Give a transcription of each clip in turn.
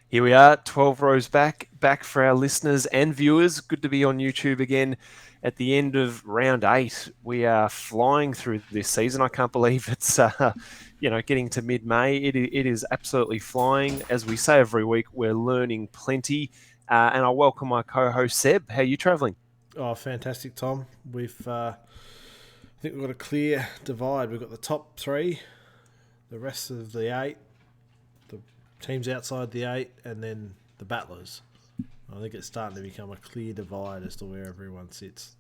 Here we are, 12 rows back for our listeners and viewers. Good to be on YouTube again at the end of round 8. We are flying through this season. I can't believe it's, getting to mid-May. It is absolutely flying. As we say every week, we're learning plenty. And I welcome my co-host, Seb. How are you travelling? Oh, fantastic, Tom. I think we've got a clear divide. We've got the top three, the rest of the eight, the teams outside the eight, and then the battlers. I think it's starting to become a clear divide as to where everyone sits.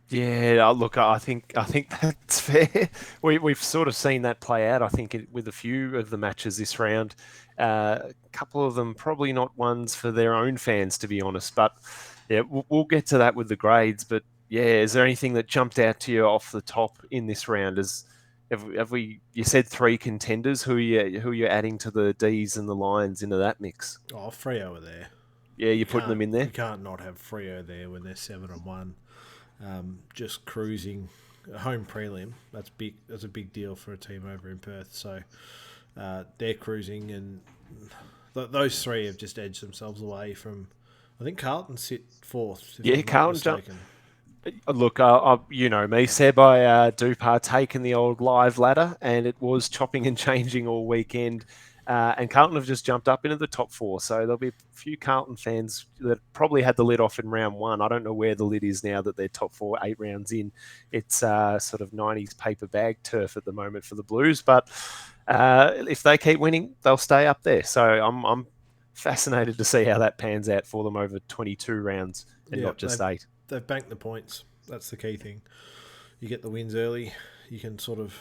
Yeah, look, I think that's fair. We've sort of seen that play out. I think with a few of the matches this round, a couple of them probably not ones for their own fans, to be honest. But yeah, we'll get to that with the grades. But yeah, is there anything that jumped out to you off the top in this round? Have we? You said three contenders. Who are you adding to the D's and the Lions into that mix? Oh, Freo are there. Yeah, you're You putting can't them in you there. can't not have Freo there when they're 7-1, just cruising. A home prelim. That's big. That's a big deal for a team over in Perth. So they're cruising, and those three have just edged themselves away from. I think Carlton sit fourth, if Yeah, I'm not Carlton jump. mistaken. Look, you know me, Seb. I do partake in the old live ladder, and it was chopping and changing all weekend. And Carlton have just jumped up into the top four, so there'll be a few Carlton fans that probably had the lid off in round one. I don't know where the lid is now that they're top four, 8 rounds in. It's sort of 90s paper bag turf at the moment for the Blues, but if they keep winning, they'll stay up there. So I'm fascinated to see how that pans out for them over 22 rounds and Yeah, not just eight. they've banked the points. That's the key thing. You get the wins early. You can sort of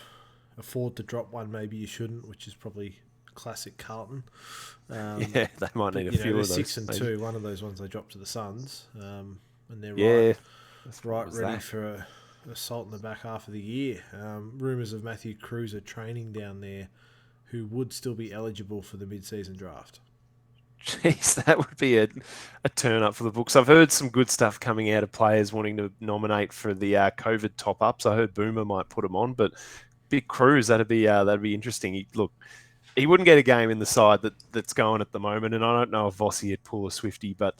afford to drop one. Maybe you shouldn't, which is probably classic Carlton. Yeah, they might need But a you know few they're of six those, and maybe. two. One of those ones they dropped to the Suns, and they're Yeah, what right was ready that? for a assault in the back half of the year. Rumours of Matthew Cruiser training down there, who would still be eligible for the mid-season draft. Jeez, that would be a turn up for the books. I've heard some good stuff coming out of players wanting to nominate for the COVID top ups. I heard Boomer might put them on, but big cruise that'd be interesting. Look, he wouldn't get a game in the side that's going at the moment, and I don't know if Vossi would pull a Swifty, but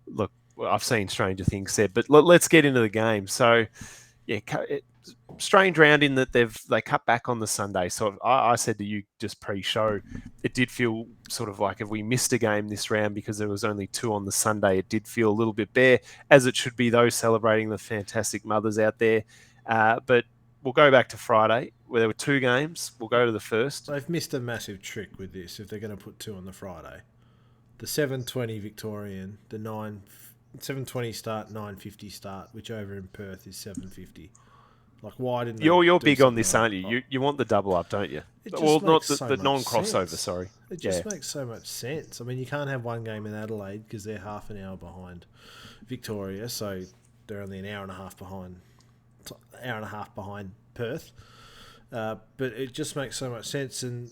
look, I've seen stranger things said. But let's get into the game. So yeah, strange round in that they cut back on the Sunday. So I said to you just pre-show, it did feel sort of like if we missed a game this round because there was only two on the Sunday, it did feel a little bit bare, as it should be. Those celebrating the fantastic mothers out there, but we'll go back to Friday where there were two games. We'll go to the first. They've missed a massive trick with this if they're going to put two on the Friday. The 7:20 Victorian, the 7:20 start, 9:50 start, which over in Perth is 7:50. Like, why didn't they You're do big on something this, like aren't you? that? You want the double up, don't you? It Well, just not makes the, so the much non-crossover. sense. Sorry. It Yeah. just makes so much sense. I mean, you can't have one game in Adelaide because they're half an hour behind Victoria, so they're only an hour and a half behind, Perth. But it just makes so much sense, and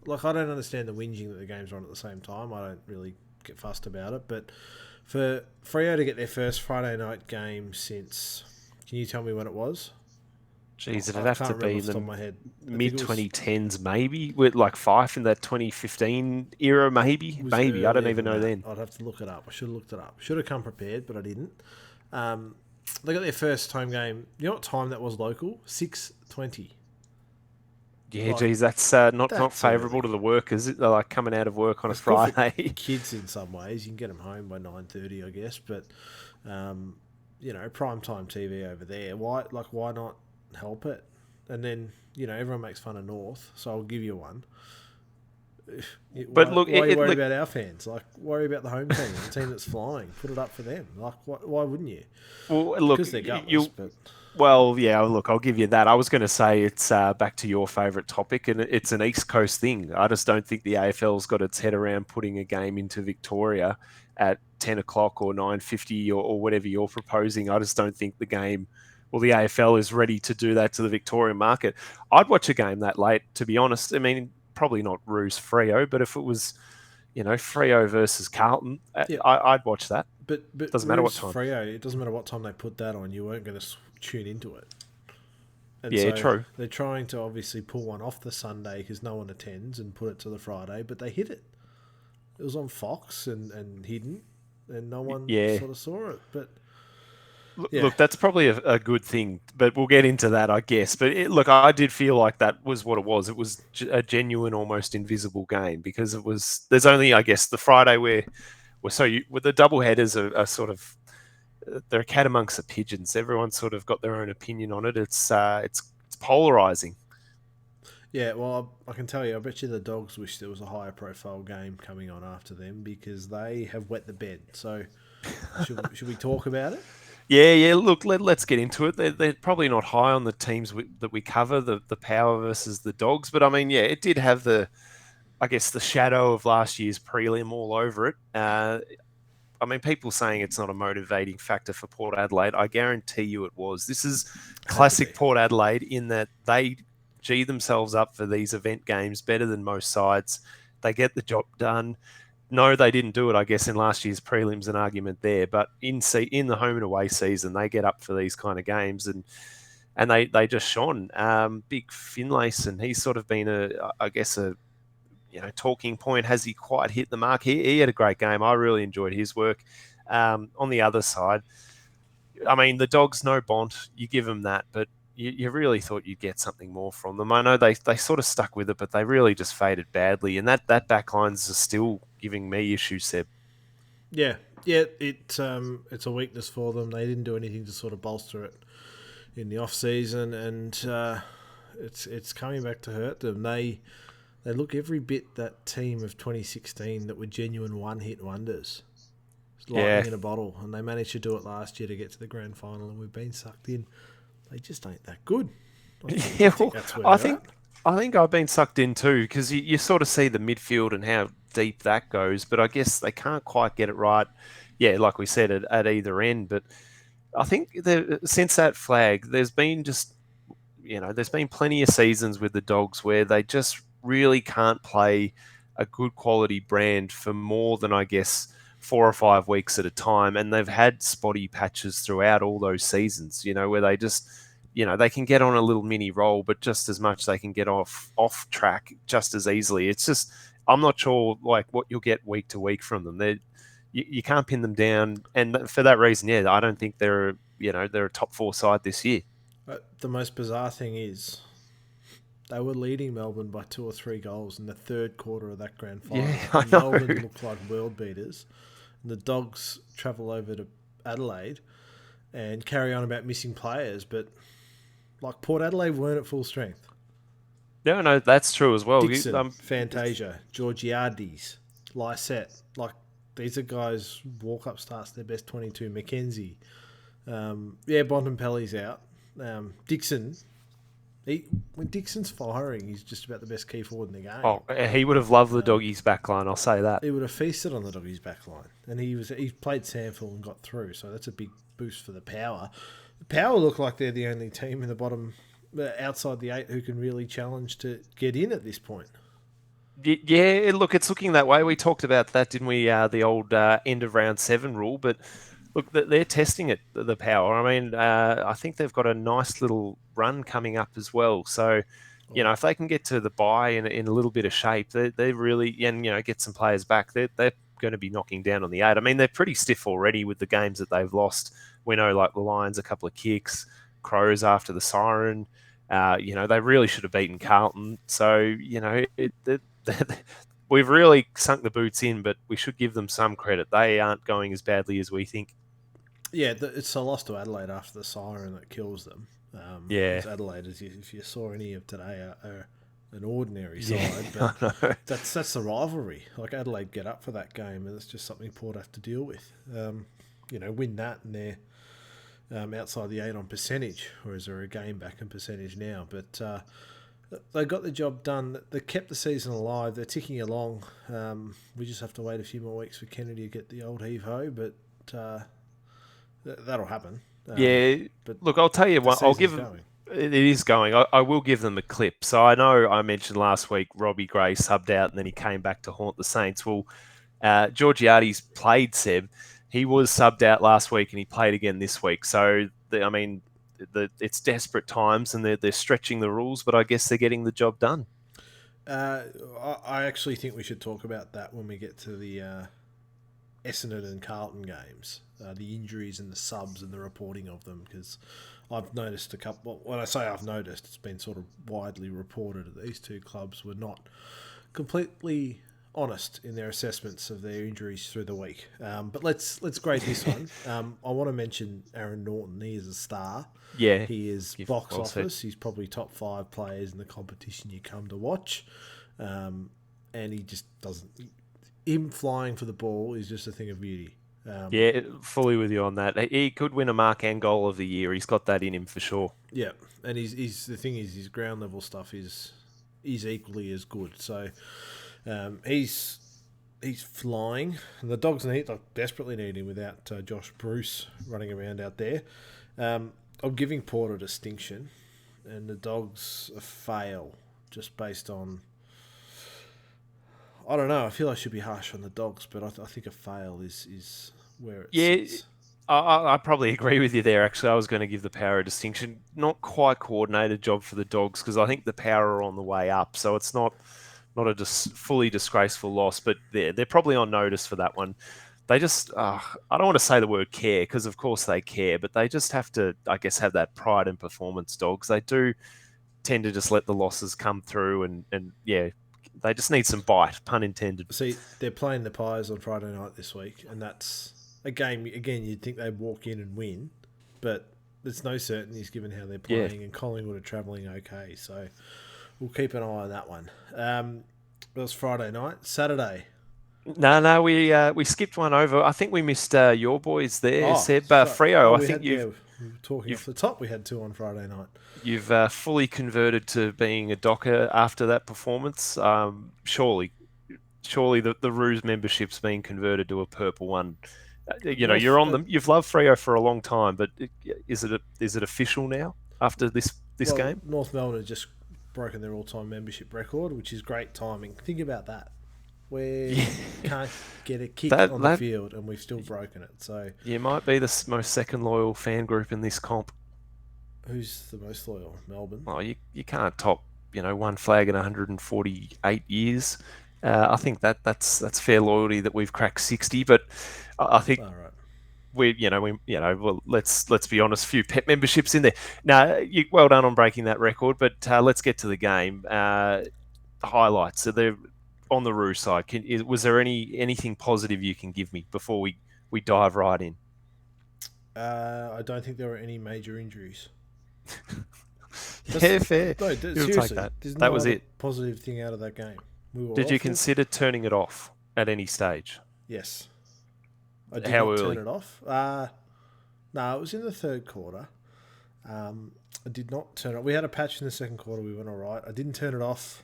like I don't understand the whinging that the games are on at the same time. I don't really get fussed about it, but for Freo to get their first Friday night game since, can you tell me when it was? Geez, it'd I have can't to remember be off in the top of the my head. I think mid it was 2010s, maybe, with like Fife in that 2015 era, maybe. was Maybe. I don't earlier even than know that. then. I'd have to look it up. I should have looked it up. Should have come prepared, but I didn't. Um, they got their first home game. You know what time that was local? 6:20. Yeah, Like, geez, that's not that's favourable early. to the workers. They're like coming out of work on a It's good for Friday. kids in some ways. You can get them home by 9:30, I guess. But um, prime time TV over there. Why not help it? And then everyone makes fun of North, so I'll give you one. But Why look, why are you worried look, about our fans? Like, worry about the home team, the team that's flying. Put it up for them. Like, why wouldn't you? well, look, Because they're gutless, you. but Well, yeah, look, I'll give you that. I was going to say it's back to your favourite topic, and it's an East Coast thing. I just don't think the AFL's got its head around putting a game into Victoria at 10 o'clock or 9:50 or whatever you're proposing. I just don't think the game, well, the AFL is ready to do that to the Victorian market. I'd watch a game that late, to be honest. I mean, probably not Roos Freo, but if it was, Freo versus Carlton, yeah, I'd watch that. but Doesn't matter what Roos time. Freo. It doesn't matter what time they put that on. You weren't going to tune into it, and Yeah, so true. they're trying to obviously pull one off the Sunday because no one attends and put it to the Friday, but they hit it. It was on Fox and hidden, and no one Yeah. sort of saw it. But yeah, Look, that's probably a good thing, but we'll get into that, I guess. But look, I did feel like that was what it was. It was a genuine, almost invisible game because it was. There's only, I guess, the Friday where we're with the double headers are sort of they're a cat amongst the pigeons. Everyone's sort of got their own opinion on it. It's polarizing. yeah. Well, I can tell you, I bet you the Dogs wish there was a higher profile game coming on after them because they have wet the bed. So should we talk about it? Yeah. Look, let's get into it. They're probably not high on the teams that we cover, the Power versus the Dogs. But I mean, yeah, it did have I guess, the shadow of last year's prelim all over it. I mean, people saying it's not a motivating factor for Port Adelaide. I guarantee you it was. This is Had to be. classic Port Adelaide in that they G themselves up for these event games better than most sides. They get the job done. No, they didn't do it, I guess, in last year's prelims, an argument there. But in the home and away season, they get up for these kind of games, and they just shone. Big Finlayson, and he's sort of been I guess, a talking point. Has he quite hit the mark? He had a great game. I really enjoyed his work. On the other side, I mean, the Dogs, no Bont. You give them that, but you really thought you'd get something more from them. I know they sort of stuck with it, but they really just faded badly. And that back lines are still giving me issues, Seb. Yeah, yeah. It's a weakness for them. They didn't do anything to sort of bolster it in the off season, and it's coming back to hurt them. They look every bit that team of 2016 that were genuine one hit wonders. It's Yeah, lightning in a bottle, and they managed to do it last year to get to the grand final, and we've been sucked in. They just ain't that good. I yeah. think Well, that's where I they're think at. I think I've been sucked in too because you sort of see the midfield and how deep that goes, but I guess they can't quite get it right. Yeah, like we said at either end, but I think since that flag, there's been plenty of seasons with the Dogs where they just really can't play a good quality brand for more than, I guess, 4 or 5 weeks at a time. And they've had spotty patches throughout all those seasons, where they just, they can get on a little mini roll, but just as much they can get off track just as easily. It's just, I'm not sure like what you'll get week to week from them. You can't pin them down. And for that reason, yeah, I don't think they're a top four side this year. The most bizarre thing is they were leading Melbourne by 2 or 3 goals in the third quarter of that grand Yeah, final, I and know. Melbourne looked like world beaters. And the Dogs travel over to Adelaide and carry on about missing players, but like Port Adelaide weren't at full strength. No, that's true as well. Dixon, Fantasia, Georgiades, Lysette, like these are guys walk up starts their best 22. Mackenzie, yeah, Bontempelli's out. Dixon, when Dixon's firing, he's just about the best key forward in the game. Oh, he would have loved the doggies back line. I'll say that. He would have feasted on the doggies back line, and he played Samford and got through, so that's a big boost for the Power. The Power look like they're the only team in the bottom outside the 8 who can really challenge to get in at this point. Yeah, look, it's looking that way. We talked about that, didn't we? The old end of round 7 rule, but look, they're testing it. The Power. I mean, I think they've got a nice little run coming up as well. So, Oh, if they can get to the bye in a little bit of shape, they really and get some players back. They're going to be knocking down on the 8. I mean, they're pretty stiff already with the games that they've lost. We know, like the Lions, a couple of kicks, Crows after the siren. They really should have beaten Carlton. So, we've really sunk the boots in, but we should give them some credit. They aren't going as badly as we think. yeah, it's a loss to Adelaide after the siren that kills them. Yeah. Because Adelaide, if you saw any of today, are an ordinary Yeah, side, I but know. that's the rivalry. Like Adelaide get up for that game, and it's just something Port have to deal with. Win that, and they're outside the 8 on percentage, whereas they're a game back in percentage now. But they got the job done. They kept the season alive. They're ticking along. We just have to wait a few more weeks for Kennedy to get the old heave ho, but that'll happen. Yeah, But look, I'll tell you the what. I'll season's give them. going. It is going. I will give them a clip. So I know I mentioned last week Robbie Gray subbed out and then he came back to haunt the Saints. Well, Georgiades played Seb. He was subbed out last week and he played again this week. So it's desperate times and they're stretching the rules, but I guess they're getting the job done. Uh, I actually think we should talk about that when we get to the Essendon and Carlton games, the injuries and the subs and the reporting of them, because I've noticed a couple. Well, when I say I've noticed, it's been sort of widely reported that these two clubs were not completely honest in their assessments of their injuries through the week. But let's grade this one. I want to mention Aaron Norton. He is a star. Yeah, He is you've box well said. office. He's probably top 5 players in the competition you come to watch. And he just doesn't. Him flying for the ball is just a thing of beauty. Yeah, fully with you on that. He could win a mark and goal of the year. He's got that in him for sure. Yeah, and he's the thing is his ground level stuff is equally as good. So he's flying, and the Dogs desperately need him without Josh Bruce running around out there. I'm giving Port a distinction, and the Dogs a fail, just based on. I don't know. I feel I should be harsh on the Dogs, but I think a fail is where it Yeah, sits. I probably agree with you there. Actually, I was going to give the Power a distinction. Not quite coordinated job for the Dogs because I think the Power are on the way up, so it's not a fully disgraceful loss, but they're probably on notice for that one. They just I don't want to say the word care because of course they care, but they just have to, I guess, have that pride and performance. Dogs, they do tend to just let the losses come through, and yeah, they just need some bite, pun intended. See, they're playing the Pies on Friday night this week, and that's a game. Again, you'd think they'd walk in and win, but there's no certainties given how they're Yeah. playing, and Collingwood are travelling okay, so we'll keep an eye on that one. That was Friday night. Saturday. No, we skipped one over. I think we missed your boys there, Oh, Seb. so oh, Freo, I we think had we were talking off you've the top. We had two on Friday night. you've fully converted to being a docker after that performance. Surely the Ruse membership's been converted to a purple one. You're North on them. You've loved Freo for a long time, but is it official now after this game? North Melbourne has just broken their all-time membership record, which is great timing. Think about that. We Yeah, can't get a kick that on the that field, and we've still broken it. So, you might be the most second loyal fan group in this comp. who's the most loyal? Melbourne. Well, you can't top one flag in 148 years. I think that's fair loyalty that we've cracked 60, but I think All right. well, let's be honest, few pet memberships in there. Now, well done on breaking that record, but let's get to the game. The highlights. So they're on the Roo side. Was there anything positive you can give me before we dive right in? I don't think there were any major injuries. Yeah, fair. No, You'll take seriously, that. there's That no was other it. positive thing out of that game. We were Did you awful. consider turning it off at any stage? Yes, I did How not turn early? it off. No, it was in the third quarter. I did not turn it. We had a patch in the second quarter. We went all right. I didn't turn it off.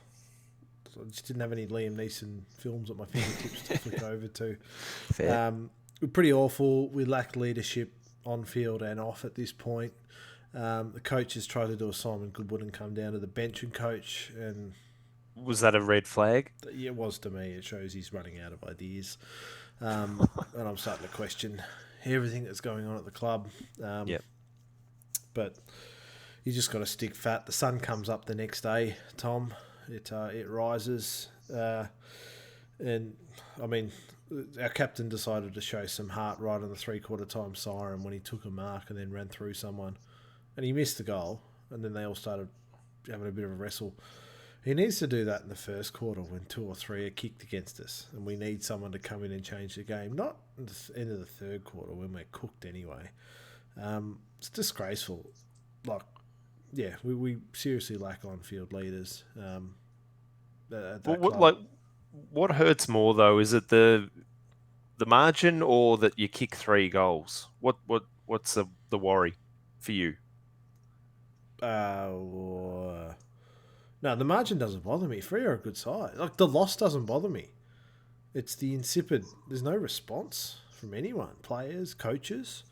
I just didn't have any Liam Neeson films at my fingertips to flick over to. Fair. We're pretty awful. We lack leadership on field and off at this point. The coaches tried to do a Simon Goodwin and come down to the bench and coach, and Was that a red flag? it was to me. It shows he's running out of ideas, and I'm starting to question everything that's going on at the club. Yep. But you just got to stick fat. The sun comes up the next day, Tom. It rises, and I mean, our captain decided to show some heart right on the 3/4 time siren when he took a mark and then ran through someone, and he missed the goal. And then they all started having a bit of a wrestle. He needs to do that in the first quarter when 2 or 3 are kicked against us, and we need someone to come in and change the game. Not at the end of the third quarter when we're cooked anyway. It's disgraceful. Like, yeah, we seriously lack on-field leaders at that club. What hurts more though? Is it the margin or that you kick 3 goals? What's the worry for you? No, the margin doesn't bother me. Free are a good side. Like, the loss doesn't bother me. It's the insipid. There's no response from anyone. Players, coaches.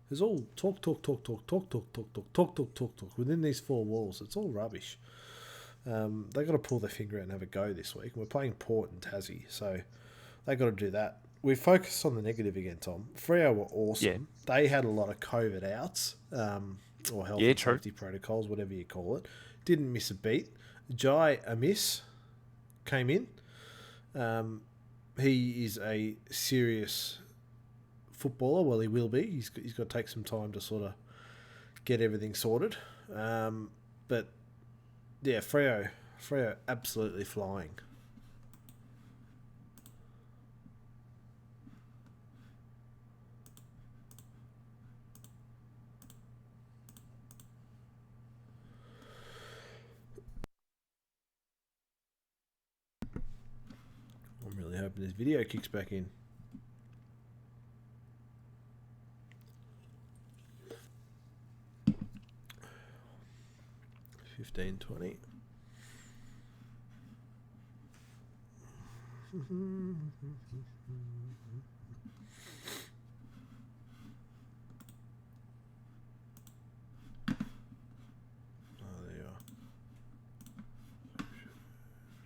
There's all talk, talk, talk, talk, talk, talk, talk, talk, talk, talk, talk, talk. Within these 4 walls, it's all rubbish. They got to pull their finger out and have a go this week. We're playing Port and Tassie, so they got to do that. We focus on the negative again, Tom. Freo were awesome. Yeah. They had a lot of COVID outs, or health Yeah, and true. safety protocols, whatever you call it. Didn't miss a beat. Jai a miss. came in. He is a serious footballer. Well, he will be. He's got to take some time to sort of get everything sorted. But yeah, Freo absolutely flying. I'm really hoping this video kicks back in. $15.20. Oh, there you are.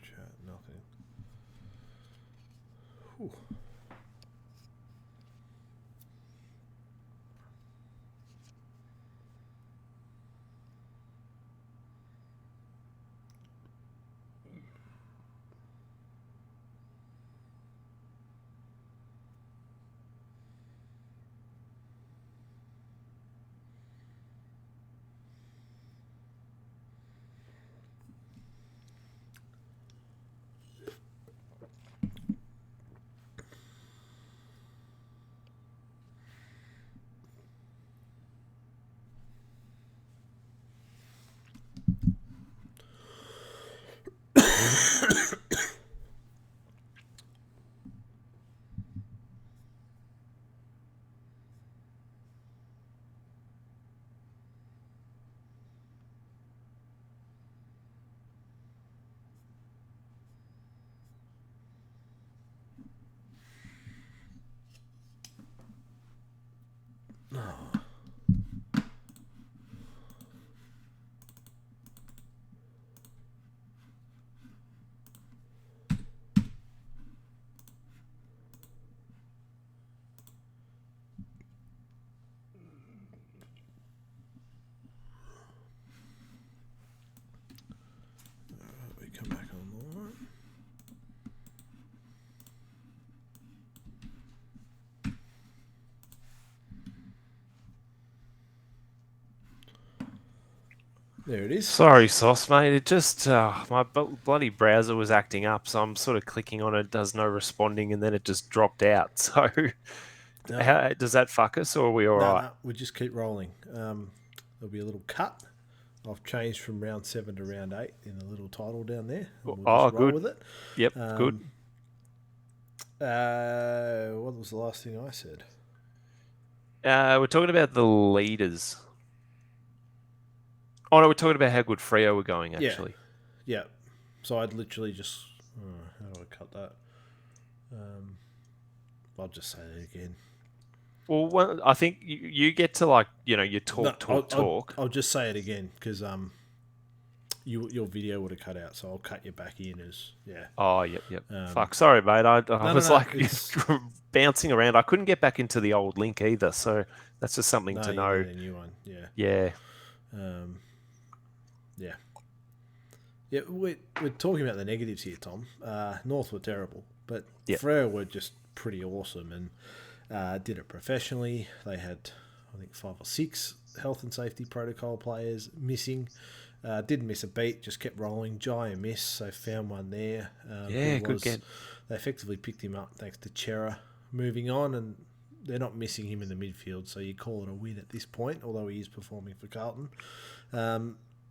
Chat, nothing. Whew. Oh. We come back online. There it is. Sorry, Sauce, mate. It just my bloody browser was acting up, so I'm sort of clicking on it, does no responding, and then it just dropped out. So, how, does that fuck us, or are we all right? No, we just keep rolling. There'll be a little cut. I've changed from round 7 to round 8 in the little title down there. And we'll just roll Good. with it. Yep, good. What was the last thing I said? We're talking about the leaders. Oh no, we're talking about how good Freo were going, actually. Yeah. So I'd literally just. How do I cut that? I'll just say it again. Well, I think you get to you talk. I'll just say it again because your video would have cut out, so I'll cut you back in as yeah. Oh, yep. Fuck, sorry, mate. I was bouncing around. I couldn't get back into the old link either, so that's just something to know. You need a new one, yeah. Yeah. Yeah. Yeah, we're talking about the negatives here, Tom. North were terrible, but Freo were just pretty awesome and did it professionally. They had, I think, 5 or 6 health and safety protocol players missing. Didn't miss a beat, just kept rolling. Giant miss, so found one there. Good get. They effectively picked him up thanks to Chera moving on, and they're not missing him in the midfield, so you call it a win at this point, although he is performing for Carlton.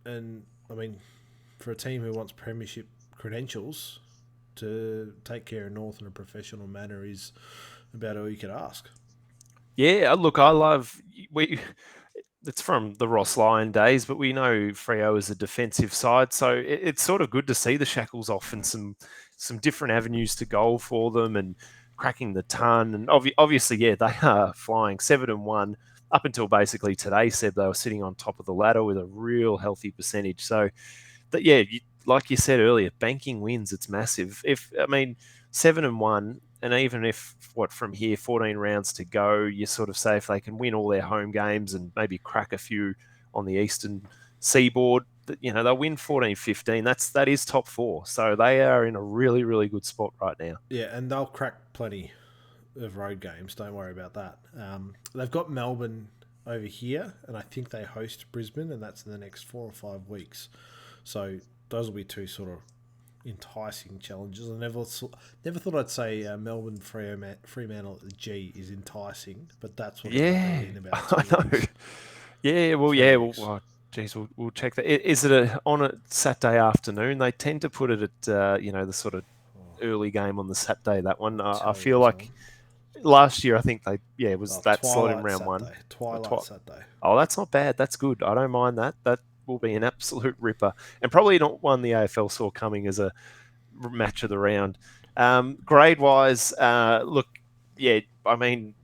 And, I mean, for a team who wants premiership credentials, to take care of North in a professional manner is about all you could ask. Yeah, look, I love... It's from the Ross Lyon days, but we know Freo is a defensive side, so it's sort of good to see the shackles off and some different avenues to goal for them and cracking the ton. And obviously, yeah, they are flying 7-1 up until basically today. Said they were sitting on top of the ladder with a real healthy percentage. So, that like you said earlier, banking wins. It's massive. 7-1. And even if, from here, 14 rounds to go, you sort of say if they can win all their home games and maybe crack a few on the eastern seaboard, they'll win 14, 15. That is top four. So they are in a really, really good spot right now. Yeah, and they'll crack plenty of road games. Don't worry about that. They've got Melbourne over here, and I think they host Brisbane, and that's in the next 4 or 5 weeks. So those will be two sort of enticing challenges. I never thought I'd say Melbourne Fremantle at the G is enticing, but that's what it's going to Yeah, be in about I know. 2 weeks. Yeah, well, 3 weeks. geez, we'll check that. Is it on a Saturday afternoon? They tend to put it at the sort of early game on the Saturday. That one, I Tell you, feel like Tom. last year I think it was Oh, that slot in Twilight round one. Saturday. Twilight Saturday. Oh, that's not bad. That's good. I don't mind that. That will be an absolute ripper, and probably not one the AFL saw coming as a match of the round. Grade wise, look, yeah, I mean,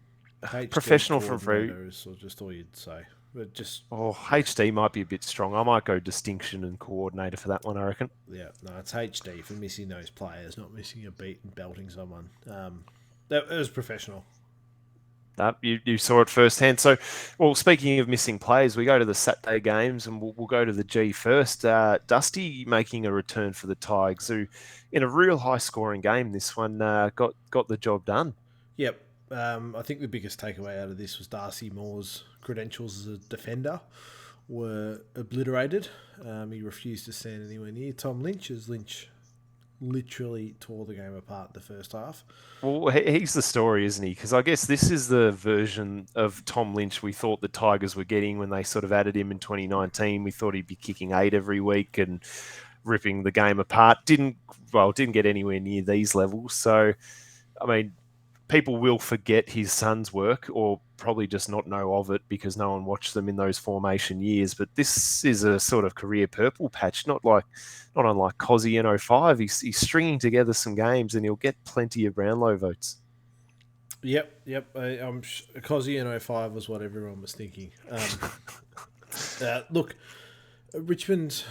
HD professional from free. coordinator is just all you'd say. But just, Oh, yeah. HD might be a bit strong. I might go distinction and coordinator for that one, I reckon. Yeah, no, it's HD for missing those players, not missing a beat and belting someone. That it was professional. You saw it firsthand. So, well, speaking of missing players, we go to the Saturday games and we'll go to the G first. Dusty making a return for the Tigers, who, in a real high scoring game, this one got the job done. Yep. I think the biggest takeaway out of this was Darcy Moore's credentials as a defender were obliterated. He refused to stand anywhere near Tom Lynch, as Lynch literally tore the game apart in the first half. Well, he's the story, isn't he? Because I guess this is the version of Tom Lynch we thought the Tigers were getting when they sort of added him in 2019. We thought he'd be kicking 8 every week and ripping the game apart. Didn't get anywhere near these levels. So, I mean, people will forget his son's work or probably just not know of it because no one watched them in those formation years. But this is a sort of career purple patch, not unlike Cozzy in '05. He's stringing together some games and he'll get plenty of Brownlow votes. Yep. Cozzy in 05 was what everyone was thinking. Look, Richmond,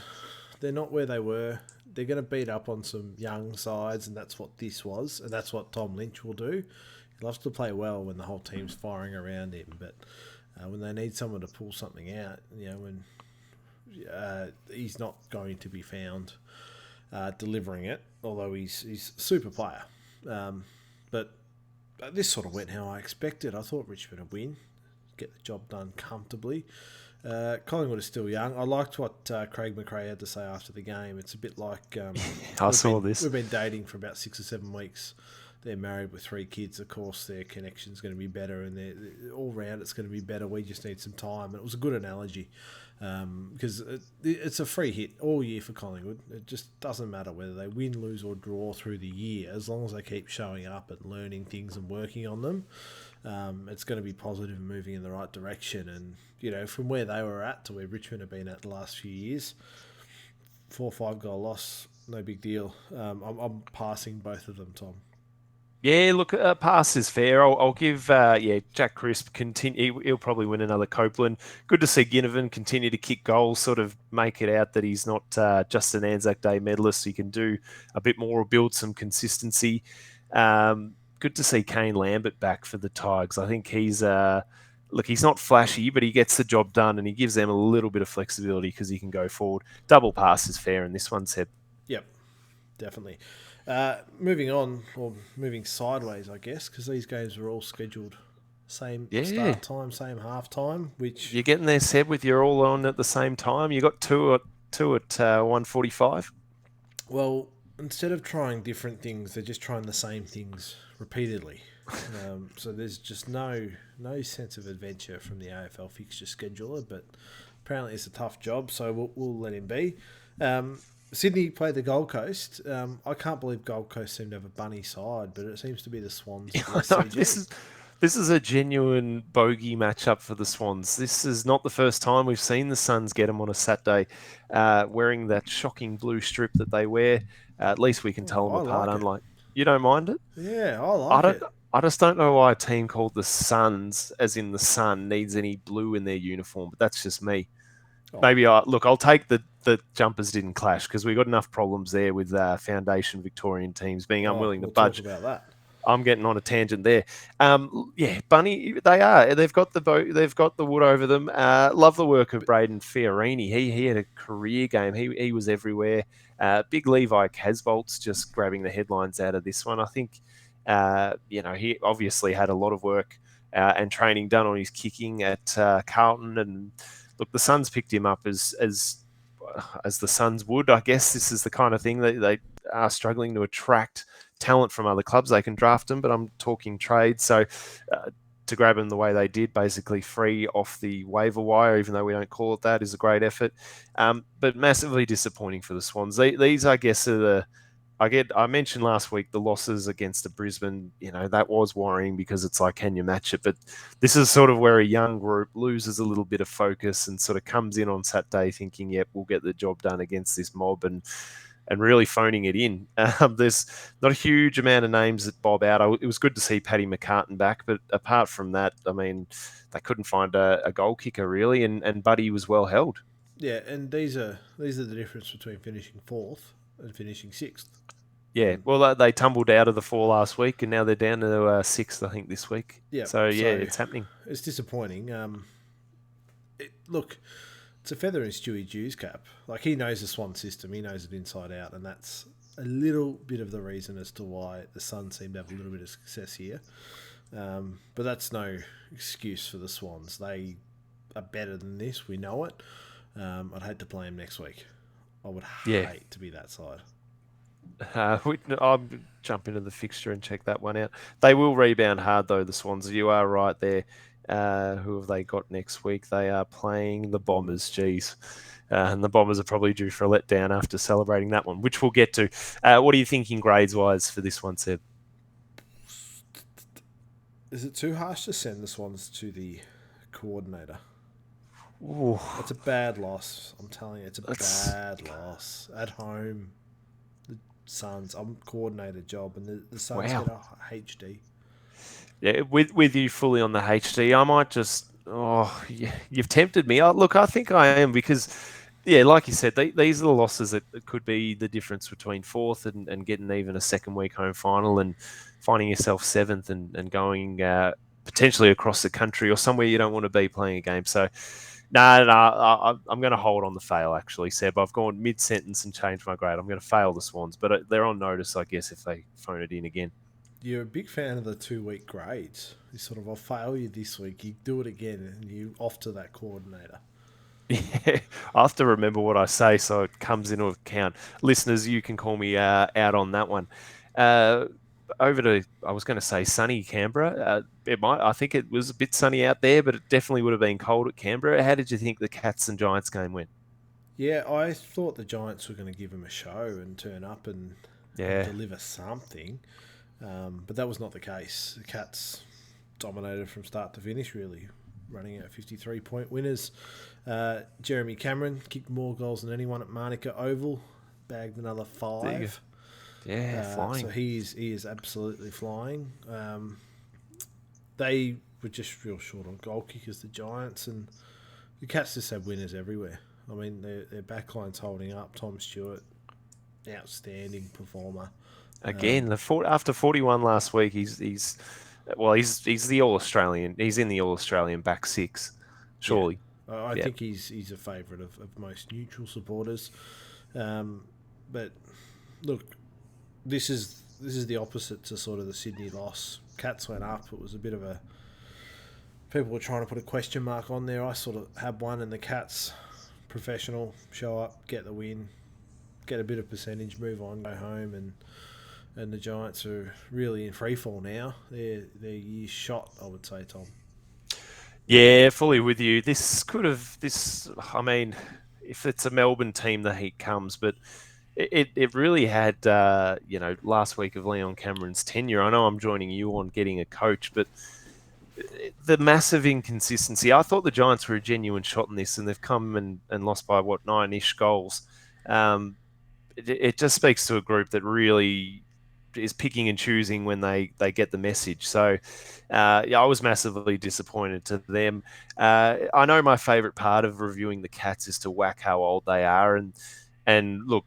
they're not where they were. They're going to beat up on some young sides, and that's what this was, and that's what Tom Lynch will do. He loves to play well when the whole team's firing around him, but when they need someone to pull something out, when he's not going to be found delivering it, although he's a super player. But this sort of went how I expected. I thought Richmond would win, get the job done comfortably. Collingwood is still young. I liked what Craig McRae had to say after the game. It's a bit like I saw this. We've been dating for about 6 or 7 weeks. They're married with 3 kids. Of course, their connection's going to be better, and all round it's going to be better. We just need some time. And it was a good analogy because it's a free hit all year for Collingwood. It just doesn't matter whether they win, lose, or draw through the year, as long as they keep showing up and learning things and working on them. It's going to be positive and moving in the right direction. And, from where they were at to where Richmond have been at the last few years, 4 or 5 goal loss, no big deal. I'm passing both of them, Tom. Yeah, look, pass is fair. I'll give, Jack Crisp continue. He'll probably win another Copeland. Good to see Ginnivan continue to kick goals, sort of make it out that he's not just an Anzac Day medalist. He can do a bit more, build some consistency. Good to see Kane Lambert back for the Tigers. I think he's not flashy, but he gets the job done and he gives them a little bit of flexibility because he can go forward. Double pass is fair, and this one said. Yep, definitely. Moving on, or moving sideways, I guess, because these games were all scheduled same start time, same half time. Which you're getting there, Seb, with you're all on at the same time. You got two at 1:45. Well, instead of trying different things, they're just trying the same things repeatedly. So there's just no sense of adventure from the AFL fixture scheduler. But apparently it's a tough job, so we'll let him be. Sydney played the Gold Coast. I can't believe Gold Coast seem to have a bunny side, but it seems to be the Swans. This is a genuine bogey matchup for the Swans. This is not the first time we've seen the Suns get them on a Saturday, wearing that shocking blue strip that they wear. At least we can tell them apart. Unlike you don't mind it? Yeah, I like it. I just don't know why a team called the Suns, as in the sun, needs any blue in their uniform. But that's just me. Maybe I'll take the jumpers didn't clash because we got enough problems there with foundation Victorian teams being unwilling to budge. Talk about that. I'm getting on a tangent there. Yeah, Bunny, they are. They've got the boat. They've got the wood over them. Love the work of Braden Fiorini. He had a career game. He was everywhere. Big Levi Casbolt's just grabbing the headlines out of this one. I think, he obviously had a lot of work and training done on his kicking at Carlton, and look, the Suns picked him up as the Suns would. I guess this is the kind of thing that they are struggling to attract talent from other clubs. They can draft them, but I'm talking trade. So to grab them the way they did, basically free off the waiver wire, even though we don't call it that, is a great effort. But massively disappointing for the Swans. These, I guess, are the I mentioned last week the losses against the Brisbane, that was worrying because it's like, can you match it? But this is sort of where a young group loses a little bit of focus and sort of comes in on Saturday thinking, yep, we'll get the job done against this mob and really phoning it in. There's not a huge amount of names that bob out. It was good to see Paddy McCartan back, but apart from that, I mean, they couldn't find a goal kicker really, and Buddy was well held. Yeah, and these are the difference between finishing fourth and finishing sixth. Yeah, well, they tumbled out of the four last week, and now they're down to sixth, I think, this week. Yeah, So, yeah, so it's happening. it's disappointing. Look, it's a feather in Stewie Dew's cap. Like, he knows the Swan system, he knows it inside out, and that's a little bit of the reason as to why the Suns seem to have a little bit of success here. But that's no excuse for the Swans. They are better than this. We know it. I'd hate to play them next week. I would hate to be that side. I'll jump into the fixture and check that one out. They will rebound hard, though, the Swans. You are right there. Who have they got next week? They are playing the Bombers. Geez. And the Bombers are probably due for a letdown after celebrating that one, which we'll get to. What are you thinking grades-wise for this one, Seb? Is it too harsh to send the Swans to the coordinator? Ooh, It's a bad loss. I'm telling you, it's a bad loss. At home, the Suns, I'm coordinator job, and the Suns get a HD. Yeah, with you fully on the HD, I might just. Oh, yeah, you've tempted me. Look, I think I am because, yeah, like you said, these are the losses that could be the difference between fourth and getting even a second week home final and finding yourself seventh and going potentially across the country or somewhere you don't want to be playing a game. So, no, I'm going to hold on the fail, actually, Seb. I've gone mid-sentence and changed my grade. I'm going to fail the Swans, but they're on notice, I guess, if they phone it in again. You're a big fan of the 2 week grades. You sort of, I'll fail you this week. You do it again, and you off to that coordinator. Yeah, I have to remember what I say so it comes into account. Listeners, you can call me out on that one. Uh, Over to, I was going to say sunny Canberra. I think it was a bit sunny out there, but it definitely would have been cold at Canberra. How did you think the Cats and Giants game went? Yeah, I thought the Giants were going to give him a show and turn up and Yeah, deliver something. But that was not the case. The Cats dominated from start to finish, really, running out 53-point winners. Jeremy Cameron kicked more goals than anyone at Manuka Oval, bagged another 5. yeah, flying. So he is absolutely flying. They were just real short on goal kickers, the Giants, and the Cats just have winners everywhere. I mean, their backline's holding up. Tom Stewart, outstanding performer. Again, after 41 last week, he's the All Australian. He's in the All Australian back six, surely. I think he's a favourite of most neutral supporters. But look, this is the opposite to sort of the Sydney loss. Cats went up. It was a bit of a... People were trying to put a question mark on there. I sort of had one, and the Cats, professional, show up, get the win, get a bit of percentage, move on, go home, and the Giants are really in freefall now. They're years shot, I would say, Tom. Yeah, fully with you. I mean, if it's a Melbourne team, the heat comes, but it really had, last week of Leon Cameron's tenure. I know I'm joining you on getting a coach, but the massive inconsistency. I thought the Giants were a genuine shot in this, and they've come and lost by, 9-ish goals. It just speaks to a group that really is picking and choosing when they get the message. So, I was massively disappointed to them. I know my favourite part of reviewing the Cats is to whack how old they are, and look,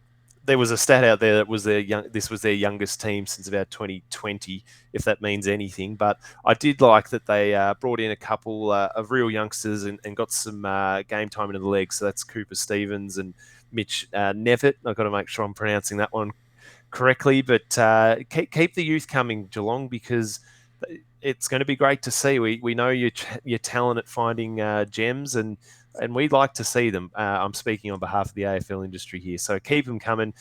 there was a stat out there that was this was their youngest team since about 2020, if that means anything. But I did like that they brought in a couple of real youngsters and got some game time into the legs. So that's Cooper Stevens and Mitch Nevitt. I've got to make sure I'm pronouncing that one correctly, but keep the youth coming, Geelong, because it's going to be great to see. We know your talent at finding gems, and we'd like to see them. I'm speaking on behalf of the AFL industry here, so keep them coming.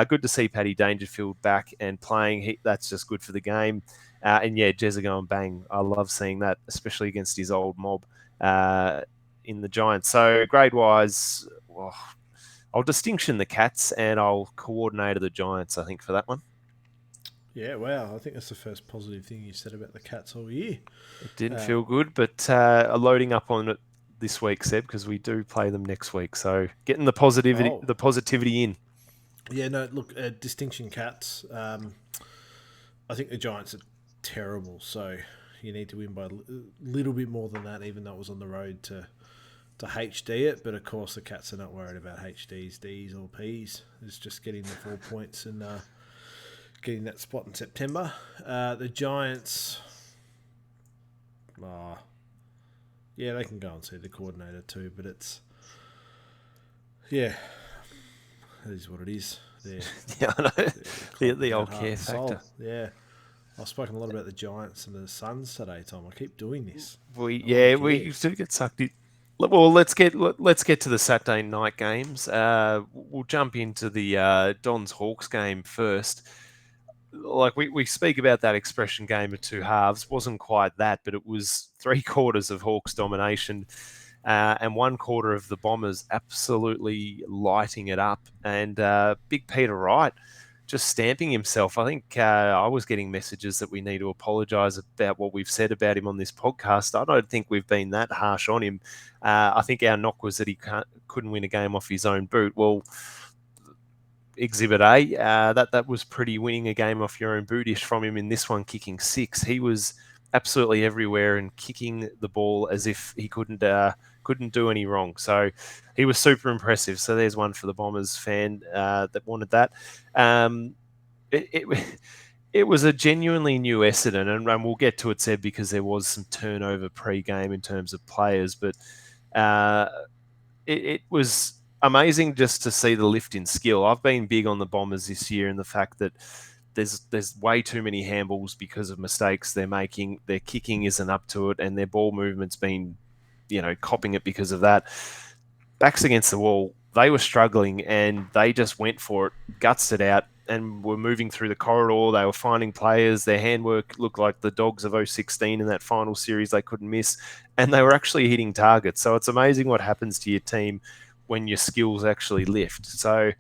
Good to see Paddy Dangerfield back and playing. That's just good for the game. And yeah, Jezza going bang. I love seeing that, especially against his old mob in the Giants. So grade wise, well, I'll distinction the Cats and I'll coordinate the Giants, I think, for that one. Yeah, wow. I think that's the first positive thing you said about the Cats all year. It didn't Uh, feel good, but loading up on it this week, Seb, because we do play them next week. So getting oh, the positivity in. yeah, no, look, distinction Cats. I think the Giants are terrible, so you need to win by a little bit more than that, even though it was on the road to HD it. But of course, the Cats are not worried about HDs, Ds, or Ps. It's just getting the 4 points and getting that spot in September. The Giants, yeah, they can go and see the coordinator too, but it's, yeah, it is what it is. Yeah, I know. The old care factor. Yeah. I've spoken a lot about the Giants and the Suns today, Tom. I keep doing this. We No one we cares. do get sucked in. Well, let's get to the Saturday night games. We'll jump into the Dons Hawks game first. Like we speak about that expression game of two halves. Wasn't quite that, but it was 3/4 of Hawks domination and 1/4 of the Bombers absolutely lighting it up. And Big Peter Wright just stamping himself. I think I was getting messages that we need to apologise about what we've said about him on this podcast. I don't think we've been that harsh on him. I think our knock was that he couldn't win a game off his own boot. Well, Exhibit A, that was pretty winning a game off your own bootish from him in this one, kicking 6. He was absolutely everywhere and kicking the ball as if he couldn't do any wrong. So he was super impressive. So there's one for the Bombers fan that wanted that. It it was a genuinely new Essendon, and we'll get to it, Seb, because there was some turnover pre-game in terms of players, but uh, it was amazing just to see the lift in skill. I've been big on the Bombers this year and the fact that there's way too many handballs because of mistakes they're making. Their kicking isn't up to it, and their ball movement's been, copping it because of that. Backs against the wall, they were struggling and they just went for it, gutsed it out, and were moving through the corridor. They were finding players. Their handwork looked like the Dogs of 016 in that final series they couldn't miss, and they were actually hitting targets. So it's amazing what happens to your team when your skills actually lift. So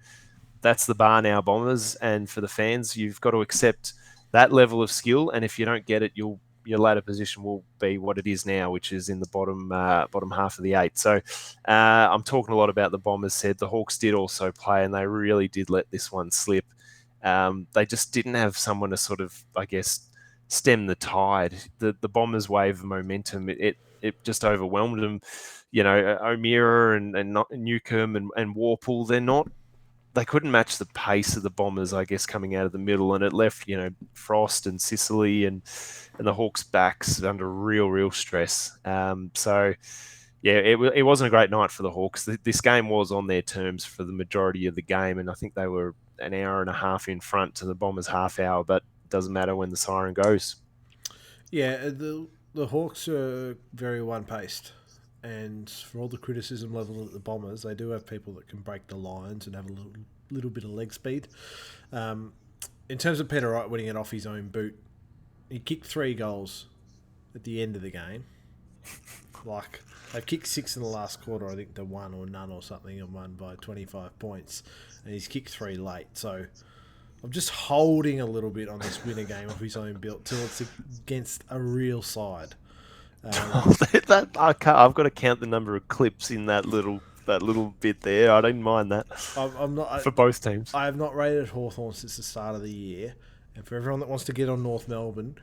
that's the bar now, Bombers, and for the fans, you've got to accept that level of skill, and if you don't get it, your ladder position will be what it is now, which is in the bottom half of the 8. So I'm talking a lot about the Bombers. Said the Hawks did also play, and they really did let this one slip. They just didn't have someone to sort of, I guess, stem the tide. The Bombers' wave of momentum, it just overwhelmed them. O'Meara and Newcomb and Warple, they couldn't match the pace of the Bombers, I guess, coming out of the middle, and it left, Frost and Sicily and the Hawks' backs under real stress. So, yeah, it wasn't a great night for the Hawks. This game was on their terms for the majority of the game, and I think they were an hour and a half in front to the Bombers' half hour, but it doesn't matter when the siren goes. Yeah, the Hawks are very one paced, and for all the criticism level at the Bombers, they do have people that can break the lines and have a little bit of leg speed. In terms of Peter Wright winning it off his own boot, he kicked 3 goals at the end of the game. Like, they've kicked 6 in the last quarter, I think they're 1 or none or something, and won by 25 points, and he's kicked 3 late. So I'm just holding a little bit on this winner game off his own built till it's against a real side. I've got to count the number of clips in that little bit there. I don't mind that I'm not for both teams. I have not rated Hawthorn since the start of the year, and for everyone that wants to get on North Melbourne,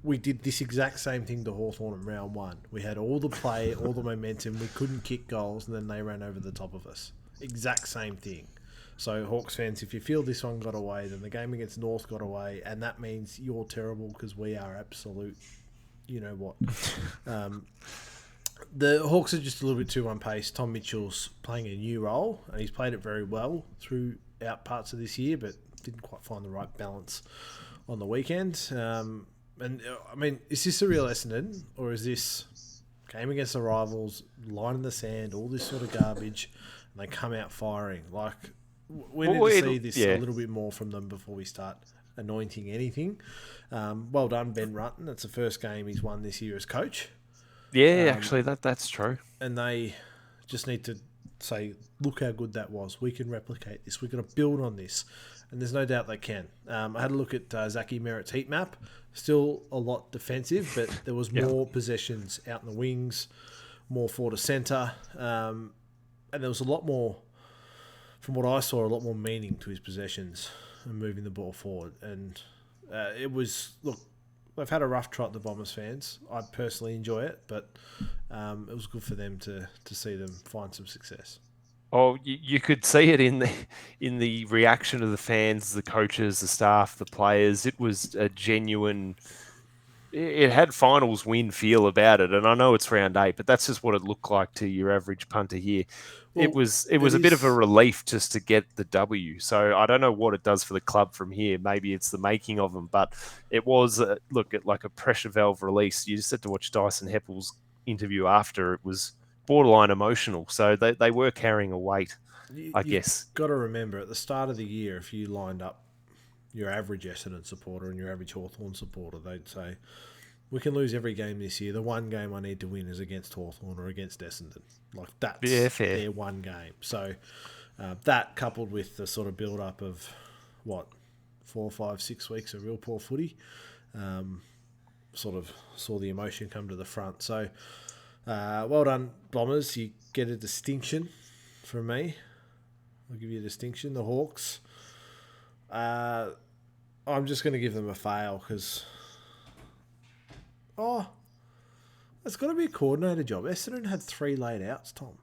we did this exact same thing to Hawthorn in round 1. We had all the play, all the momentum. We couldn't kick goals, and then they ran over the top of us. Exact same thing. So Hawks fans, if you feel this one got away, then the game against North got away, and that means you're terrible because we are absolute. You know what? Um, the Hawks are just a little bit too unpaced. Tom Mitchell's playing a new role, and he's played it very well throughout parts of this year, but didn't quite find the right balance on the weekend. And I mean, is this a real Essendon, or is this game against the rivals, line in the sand, all this sort of garbage, and they come out firing? Like, we need Well, to see this a yeah. little bit more from them before we start anointing anything. Well done, Ben Rutten. It's the first game he's won this year as coach. Yeah, Um, actually, that's true. and they just need to say, look how good that was. We can replicate this. We're going to build on this. And there's no doubt they can. I had a look at Zachy Merritt's heat map. Still a lot defensive, but there was Yeah. more possessions out in the wings, more forward to centre. And there was a lot more, from what I saw, a lot more meaning to his possessions and moving the ball forward. And it was, look, they've had a rough trot, the Bombers fans. I personally enjoy it, but it was good for them to see them find some success. Oh, you could see it in the reaction of the fans, the coaches, the staff, the players. It was a genuine. It had finals win feel about it, and I know it's round 8, but that's just what it looked like to your average punter here. Well, It it was a bit of a is. relief just to get the W. So I don't know what it does for the club from here. Maybe it's the making of them, but it was look at like a pressure valve release. You just had to watch Dyson Heppel's interview after. It was borderline emotional. So they were carrying a weight, I You've guess. got to remember at the start of the year, if you lined up your average Essendon supporter and your average Hawthorn supporter, they'd say, we can lose every game this year. The one game I need to win is against Hawthorn or against Essendon. Like, Yeah, that's fair. their one game. So that coupled with the sort of build up of, what, 4, 5, 6 weeks of real poor footy, sort of saw the emotion come to the front. So well done, Bombers. You get a distinction from me. I'll give you a distinction. The Hawks. Uh, I'm just going to give them a fail because, oh, it's got to be a coordinator job. Essendon had 3 laid outs, Tom.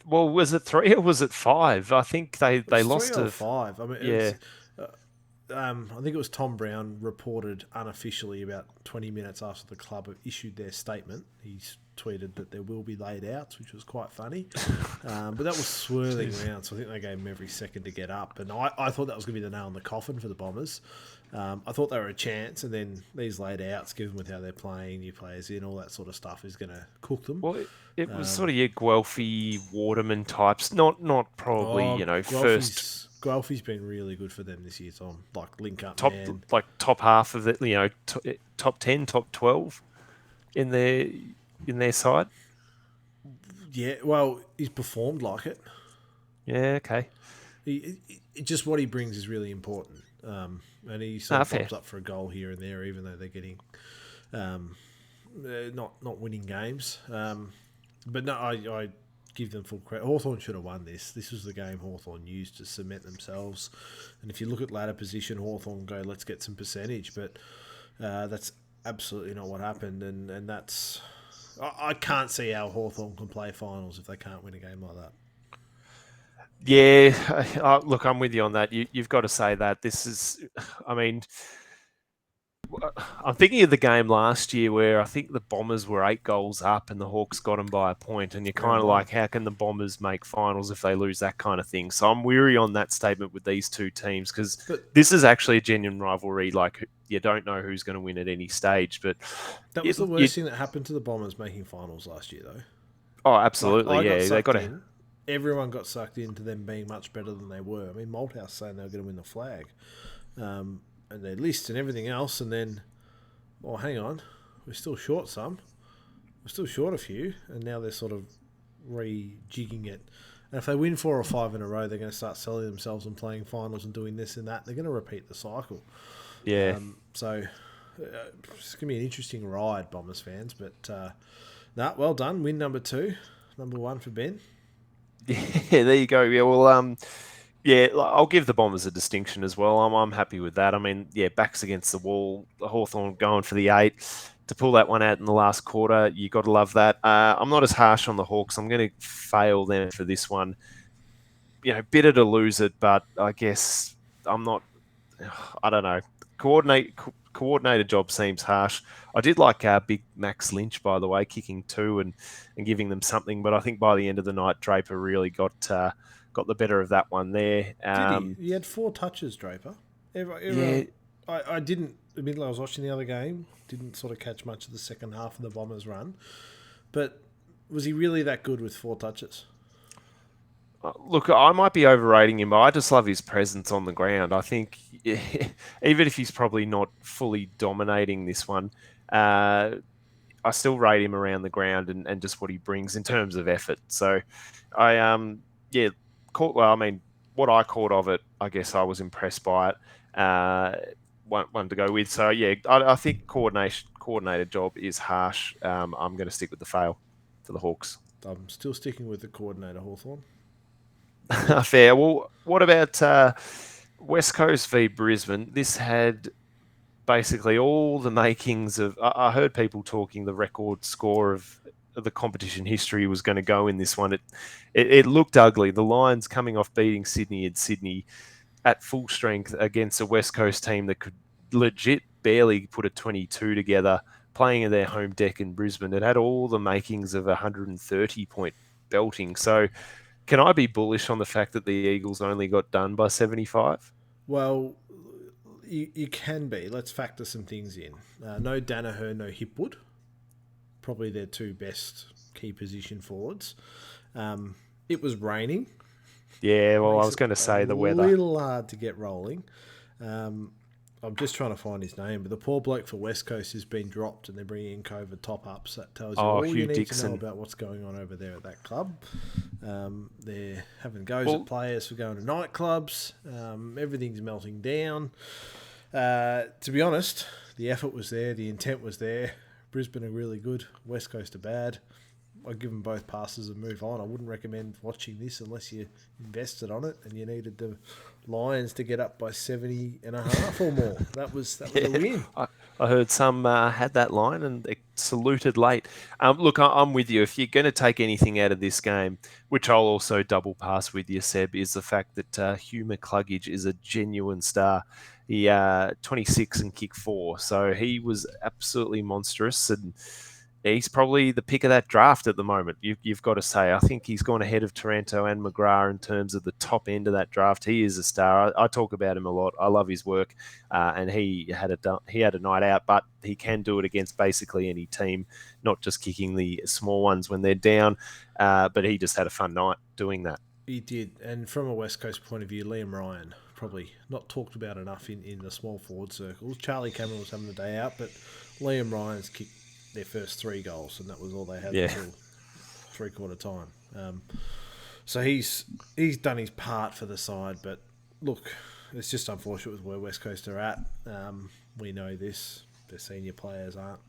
Well, was it 3 or was it 5? I think It they was three lost or to. five. I mean, it Yeah. was. I think it was Tom Brown reported unofficially about 20 minutes after the club have issued their statement. He's tweeted that there will be laid outs, which was quite funny. But that was swirling Jeez. around, so I think they gave him every second to get up. And I thought that was going to be the nail in the coffin for the Bombers. I thought they were a chance, and then these laid outs, given with how they're playing, new players in, all that sort of stuff, is going to cook them. Well, it was sort Um, of your Guelphy, Waterman types. Not probably oh, first Guelphy's been really good for them this year, Tom. Like link up top man. like top half of it. Top 10, top 12 in their side. Yeah, well, he's performed like it. Yeah. Okay. Just what he brings is really important. And he sort of Fair. pops up for a goal here and there, even though they're getting um, not winning games. But no, I give them full credit. Hawthorn should have won this. This was the game Hawthorn used to cement themselves. And if you look at ladder position, Hawthorn go, let's get some percentage. But that's absolutely not what happened. And that's... I can't see how Hawthorn can play finals if they can't win a game like that. Yeah. Look, I'm with you on that. You've got to say that this is. I mean, I'm thinking of the game last year where I think the Bombers were 8 goals up and the Hawks got them by a point, and you're kind Round of one. like, how can the Bombers make finals if they lose that kind of thing? So I'm weary on that statement with these two teams because But this is actually a genuine rivalry. Like, you don't know who's going to win at any stage, but that was the worst thing that happened to the Bombers making finals last year, though. oh, Like, absolutely, I got yeah, they got sucked to. in. Everyone got sucked into them being much better than they were. I mean, Malthouse saying they were going to win the flag, and their list and everything else, and then, oh, hang on, we're still short some. We're still short a few, and now they're sort of rejigging it. And if they win 4 or 5 in a row, they're going to start selling themselves and playing finals and doing this and that. They're going to repeat the cycle. Yeah. So it's going to be an interesting ride, Bombers fans. But well done. Win number 2. Number 1 for Ben. Yeah, there you go. Yeah, well, yeah, I'll give the Bombers a distinction as well. I'm happy with that. I mean, yeah, backs against the wall. Hawthorn going for the 8 to pull that one out in the last quarter. You got to love that. I'm not as harsh on the Hawks. I'm going to fail them for this one. bitter to lose it, but I guess I'm not. I don't know. Coordinated job seems harsh. I did like big Max Lynch, by the way, kicking two and giving them something. But I think by the end of the night, Draper really got the better of that one there. Did he? He had 4 touches, Draper. Yeah, I didn't. Admittedly, I was watching the other game. Didn't sort of catch much of the second half of the Bombers' run. But was he really that good with 4 touches? look, I might be overrating him, but I just love his presence on the ground. I think even if he's probably not fully dominating this one, uh, I still rate him around the ground and just what he brings in terms of effort. So I yeah, I mean, what I caught of it, I guess I was impressed by it. Uh, one to go with. So yeah, I think coordinated job is harsh. I'm going to stick with the fail for the Hawks. I'm still sticking with the coordinator, Hawthorn. Fair. Well, what about West Coast v Brisbane? This had basically all the makings of. I heard people talking the record score of the competition history was going to go in this one. It looked ugly. The Lions coming off beating Sydney in Sydney at full strength against a West Coast team that could legit barely put a 22 together, playing in their home deck in Brisbane. It had all the makings of a 130-point belting. So, can I be bullish on the fact that the Eagles only got done by 75? Well, you can be. Let's factor some things in. No Danaher, no Hipwood. Probably their 2 best key position forwards. It was raining. Yeah, well, I Makes was it going to a say the weather. little hard to get rolling. Um, I'm just trying to find his name, but the poor bloke for West Coast has been dropped and they're bringing in COVID top ups. That tells you Oh, all you Hugh need to know Dixon. about what's going on over there at that club. They're having goes at Well, players for going to nightclubs. Everything's melting down. To be honest, the effort was there, the intent was there. Brisbane are really good, West Coast are bad. I'd give them both passes and move on. I wouldn't recommend watching this unless you invested on it and you needed the Lions to get up by 70 and a half or more. That was a yeah, win. I heard some had that line and they saluted late. Look, I'm with you. If you're going to take anything out of this game, which I'll also double pass with you, Seb, is the fact that Hugh McCluggage is a genuine star. He 26 and kick 4, so he was absolutely monstrous, and he's probably the pick of that draft at the moment. You've got to say, I think he's gone ahead of Taranto and McGrath in terms of the top end of that draft. He is a star. I talk about him a lot. I love his work, and he had a night out, but he can do it against basically any team, not just kicking the small ones when they're down. But he just had a fun night doing that. He did. And from a West Coast point of view, Liam Ryan, probably not talked about enough in the small forward circles. Charlie Cameron was having a day out, but Liam Ryan's kicked their first 3 goals, and that was all they had Yeah. until 3/4 time. So he's done his part for the side, but look, it's just unfortunate with where West Coast are at. We know this. Their senior players are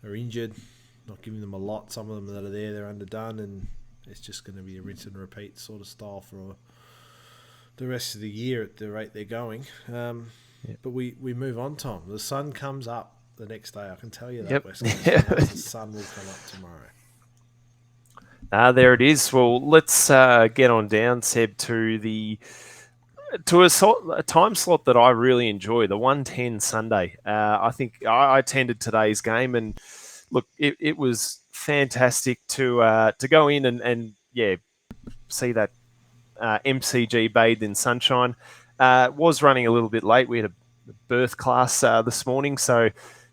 injured, not giving them a lot. Some of them that are there, they're underdone, and it's just going to be a rinse and repeat sort of style for the rest of the year at the rate they're going. But we move on, Tom. The sun comes up the next day. I can tell you that, Yep. West Coast fans, the sun will come up tomorrow. There it is. Well, let's get on down, Seb, to a time slot that I really enjoy, the 110 Sunday. I think I attended today's game, and look, it was fantastic to go in and yeah, see that MCG bathed in sunshine. Was running a little bit late. We had a birth class this morning, so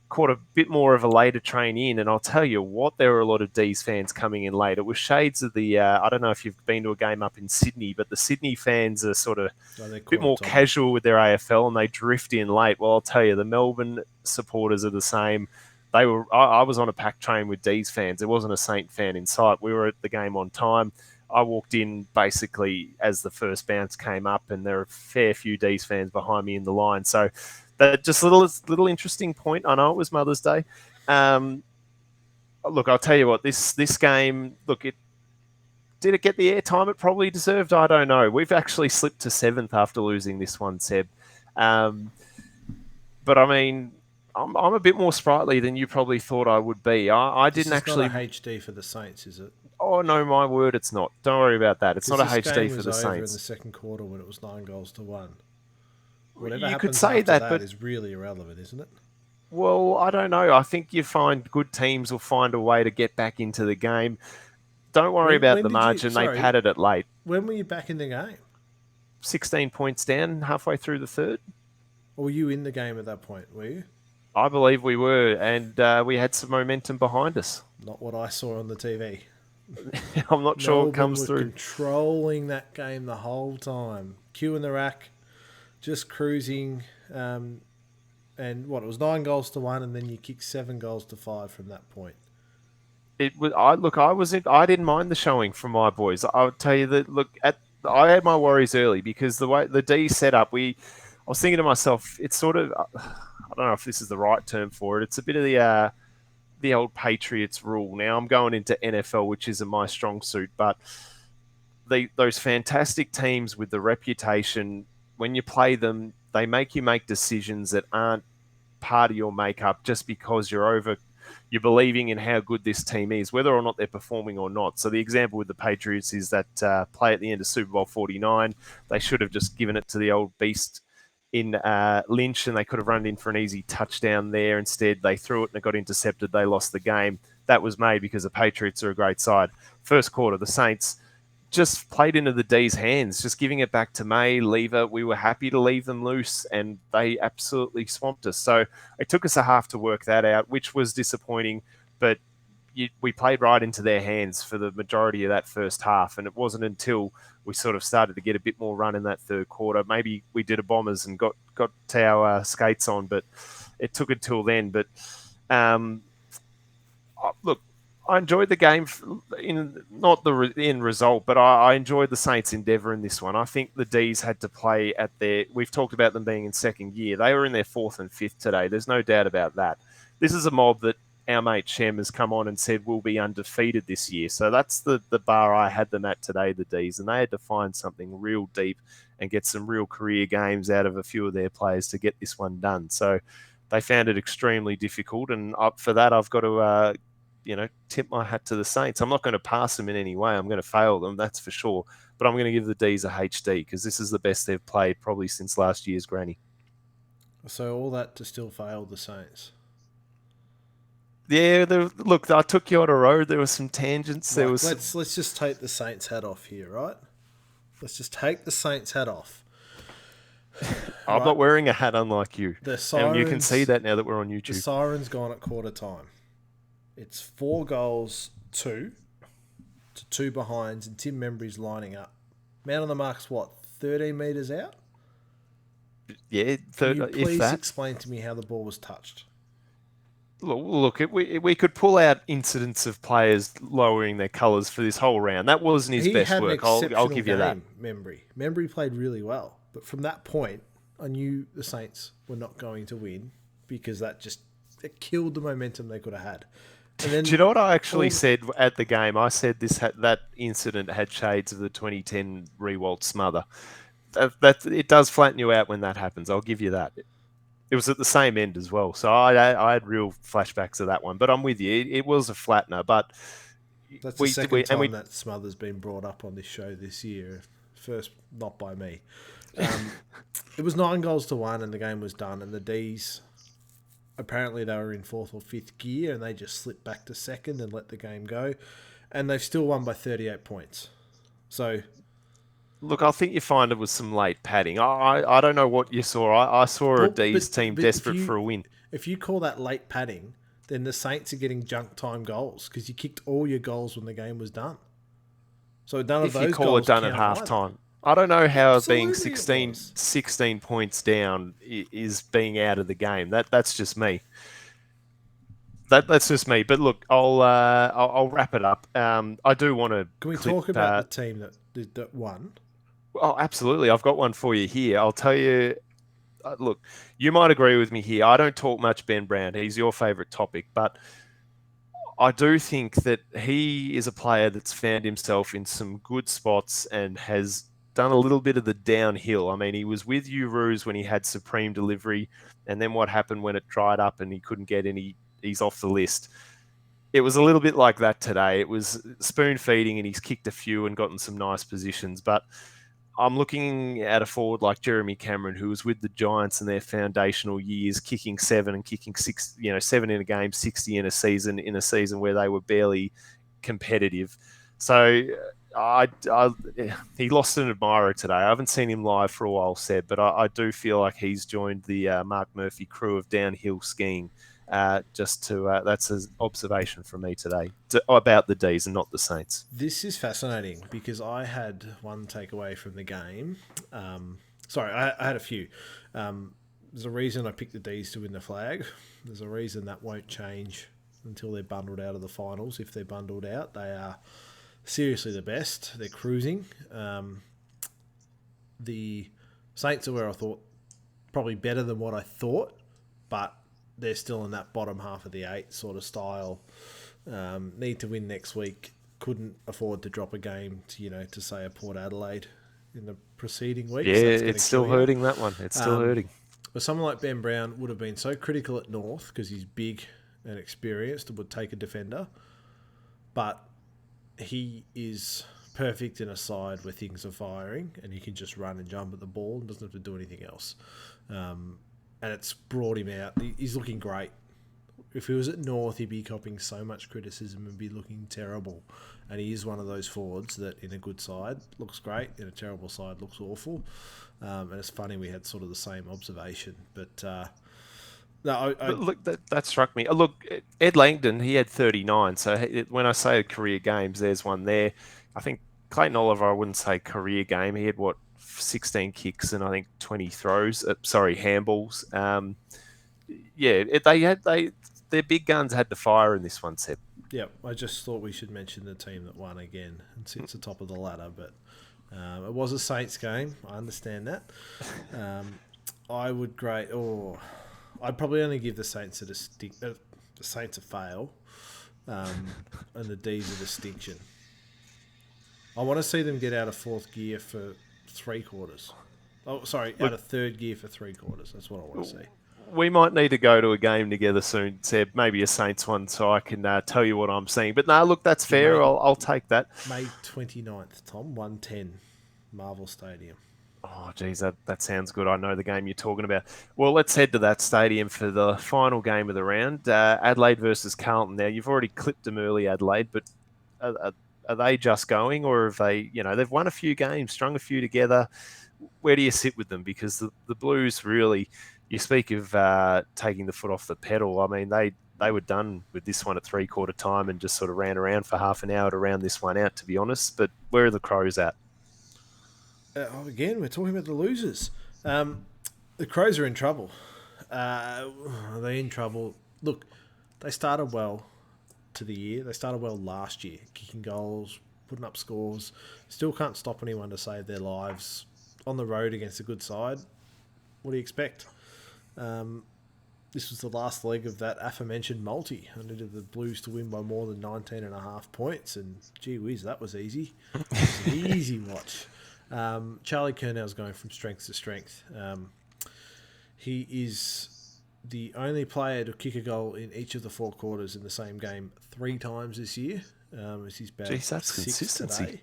caught a bit more of a later train in. And I'll tell you what, there were a lot of D's fans coming in late. It was shades of the. I don't know if you've been to a game up in Sydney, but the Sydney fans are sort of So a bit more casual with their AFL, and they drift in late. Well, I'll tell you, the Melbourne supporters are the same. They were. I was on a packed train with D's fans. There wasn't a Saint fan in sight. We were at the game on time. I walked in basically as the first bounce came up, and there are a fair few D's fans behind me in the line. So that just little interesting point. I know it was Mother's Day. Look, I'll tell you what. This game. Look, did it get the airtime it probably deserved? I don't know. We've actually slipped to 7th after losing this one, Seb. But I mean, I'm a bit more sprightly than you probably thought I would be. I This didn't is not a actually. HD for the Saints, is it? Oh no, my word, it's not. Don't worry about that. It's Because not a this HD game for was the over in the Saints. second quarter when it was 9 goals to 1. Whatever You could happens say after that, that but is really irrelevant, isn't it? well, I don't know. I think you find good teams will find a way to get back into the game. Don't worry about When the did you? margin. They Sorry, padded it late. when were you back in the game? 16 points down halfway through the third. Or were you in the game at that point? Were you? I believe we were, and we had some momentum behind us. Not what I saw on the TV. I'm not sure it Melbourne comes were through. controlling that game the whole time. Q in the rack, just cruising. And what, it was 9 goals to 1, and then you kick 7 goals to 5 from that point. It was. I look. I was. I didn't mind the showing from my boys. I would tell you that. Look, I had my worries early because the way the D set up, I was thinking to myself, it's sort of. I don't know if this is the right term for it. It's a bit of the old Patriots rule. Now I'm going into NFL, which isn't my strong suit, but those fantastic teams with the reputation, when you play them, they make you make decisions that aren't part of your makeup just because you're believing in how good this team is, whether or not they're performing or not. So the example with the Patriots is that play at the end of Super Bowl 49, they should have just given it to the old beast in Lynch, and they could have run in for an easy touchdown there. Instead, they threw it and it got intercepted. They lost the game. That was made because the Patriots are a great side. First quarter, the Saints just played into the D's hands, just giving it back to May, Lever. We were happy to leave them loose, and they absolutely swamped us. So it took us a half to work that out, which was disappointing, but we played right into their hands for the majority of that first half, and it wasn't until we sort of started to get a bit more run in that third quarter. Maybe we did a Bombers and got our skates on, but it took until then. But um, look, I enjoyed the game in not the end result, but I enjoyed the Saints' endeavour in this one. I think the D's had to play at their. We've talked about them being in second gear. They were in their fourth and fifth today. There's no doubt about that. This is a mob that our mate Shem has come on and said will be undefeated this year. So that's the bar I had them at today, the D's, and they had to find something real deep and get some real career games out of a few of their players to get this one done. So they found it extremely difficult, and for that I've got to tip my hat to the Saints. I'm not going to pass them in any way. I'm going to fail them, that's for sure. But I'm going to give the D's a HD because this is the best they've played probably since last year's granny. So all that to still fail the Saints. Yeah, look, I took you on a road. There were some tangents. There Like, was let's just take the Saints hat off here, right? Let's just take the Saints hat off. I'm Right? not wearing a hat unlike you. The And you can see sirens. that now that we're on The YouTube. siren's gone at quarter time. It's 4 goals, 2 behinds, and Tim Membry's lining up. Man on the mark's what, 13 metres out? Yeah, Can you if please that. explain to me how the ball was touched? Look, we could pull out incidents of players lowering their colours for this whole round. That wasn't his He best had an work. I'll exceptional give you that. game, Membry. Membry played really well. But from that point, I knew the Saints were not going to win because it killed the momentum they could have had. And then Do you know what I actually said at the game? I said that incident had shades of the 2010 Rewalt smother. That it does flatten you out when that happens. I'll give you that. It was at the same end as well, so I had real flashbacks of that one. But I'm with you. It was a flattener, but that's the we second and time we that smother's been brought up on this show this year. First, not by me. It was 9 goals to 1, and the game was done. And the D's, apparently, they were in fourth or fifth gear, and they just slipped back to second and let the game go. And they've still won by 38 points. So look. I think you find it was some late padding. I don't know what you saw. I saw a D's team desperate for a win. if you call that late padding, then the Saints are getting junk time goals because you kicked all your goals when the game was done. So none of If you those call it goals done at count half either. time. I don't know how being Absolutely it 16, was. 16 points down is being out of the game. That's just me. That's just me. But look, I'll wrap it up. I do want to Can we clip. talk about the team that won? Oh, absolutely. I've got one for you here. I'll tell you. Look, you might agree with me here. I don't talk much Ben Brown. He's your favourite topic, but I do think that he is a player that's found himself in some good spots and has done a little bit of the downhill. I mean, he was with Uruz when he had supreme delivery, and then what happened when it dried up and he couldn't get any? He's off the list. it was a little bit like that today. It was spoon feeding, and he's kicked a few and gotten some nice positions. But I'm looking at a forward like Jeremy Cameron, who was with the Giants in their foundational years, kicking seven and kicking six, 7 in a game, 60 in a season where they were barely competitive. So he lost an admirer today. I haven't seen him live for a while, Seb, but I do feel like he's joined the Mark Murphy crew of downhill skiing. That's an observation from me today about the D's and not the Saints. This is fascinating because I had one takeaway from the game. I had a few. There's a reason I picked the D's to win the flag. There's a reason that won't change until they're bundled out of the finals. If they're bundled out, they are seriously the best. They're cruising. The Saints are where I thought probably better than what I thought, but they're still in that bottom half of the 8 sort of style. Need to win next week. Couldn't afford to drop a game to say a Port Adelaide in the preceding week. Yeah, it's still hurting that one. It's still hurting. But someone like Ben Brown would have been so critical at North because he's big and experienced and would take a defender. But he is perfect in a side where things are firing and he can just run and jump at the ball and doesn't have to do anything else. And it's brought him out. He's looking great. If he was at North, he'd be copping so much criticism and be looking terrible. And he is one of those forwards that in a good side looks great, in a terrible side looks awful. And it's funny we had sort of the same observation. But look, that struck me. Look, Ed Langdon, he had 39. So when I say career games, there's one there. I think Clayton Oliver, I wouldn't say career game. He had 16 kicks and I think 20 throws. Handballs. Their big guns had to fire in this one, Seb. Yeah, I just thought we should mention the team that won again and sits atop of the ladder. But it was a Saints game. I understand that. I'd probably only give the Saints the Saints a fail, and the D's a distinction. I want to see them get out of fourth gear for 3 quarters. Oh, sorry, out of third gear for 3 quarters. That's what I want to see. We might need to go to a game together soon, Seb. Maybe a Saints one, so I can tell you what I'm seeing. But no, look, that's fair. I'll take that. May 29th, Tom, 1:10, Marvel Stadium. Oh, geez, that sounds good. I know the game you're talking about. Well, let's head to that stadium for the final game of the round, Adelaide versus Carlton. Now, you've already clipped them early, Adelaide, but are they just going, or have they, they've won a few games, strung a few together? Where do you sit with them? Because the Blues really, you speak of taking the foot off the pedal. I mean, they were done with this one at 3/4 time and just sort of ran around for half an hour to round this one out, to be honest. But where are the Crows at? Again, we're talking about the losers. The Crows are in trouble. Are they in trouble? Look, they started well to the year. They started well last year, kicking goals, putting up scores. Still can't stop anyone to save their lives on the road against a good side. What do you expect? This was the last leg of that aforementioned multi. I needed the Blues to win by more than 19.5 points, and gee whiz, that was easy. It was an easy watch. Charlie Kernell's going from strength to strength. He is the only player to kick a goal in each of the 4 quarters in the same game 3 times this year. It's his bad. Jeez, that's consistency. Today.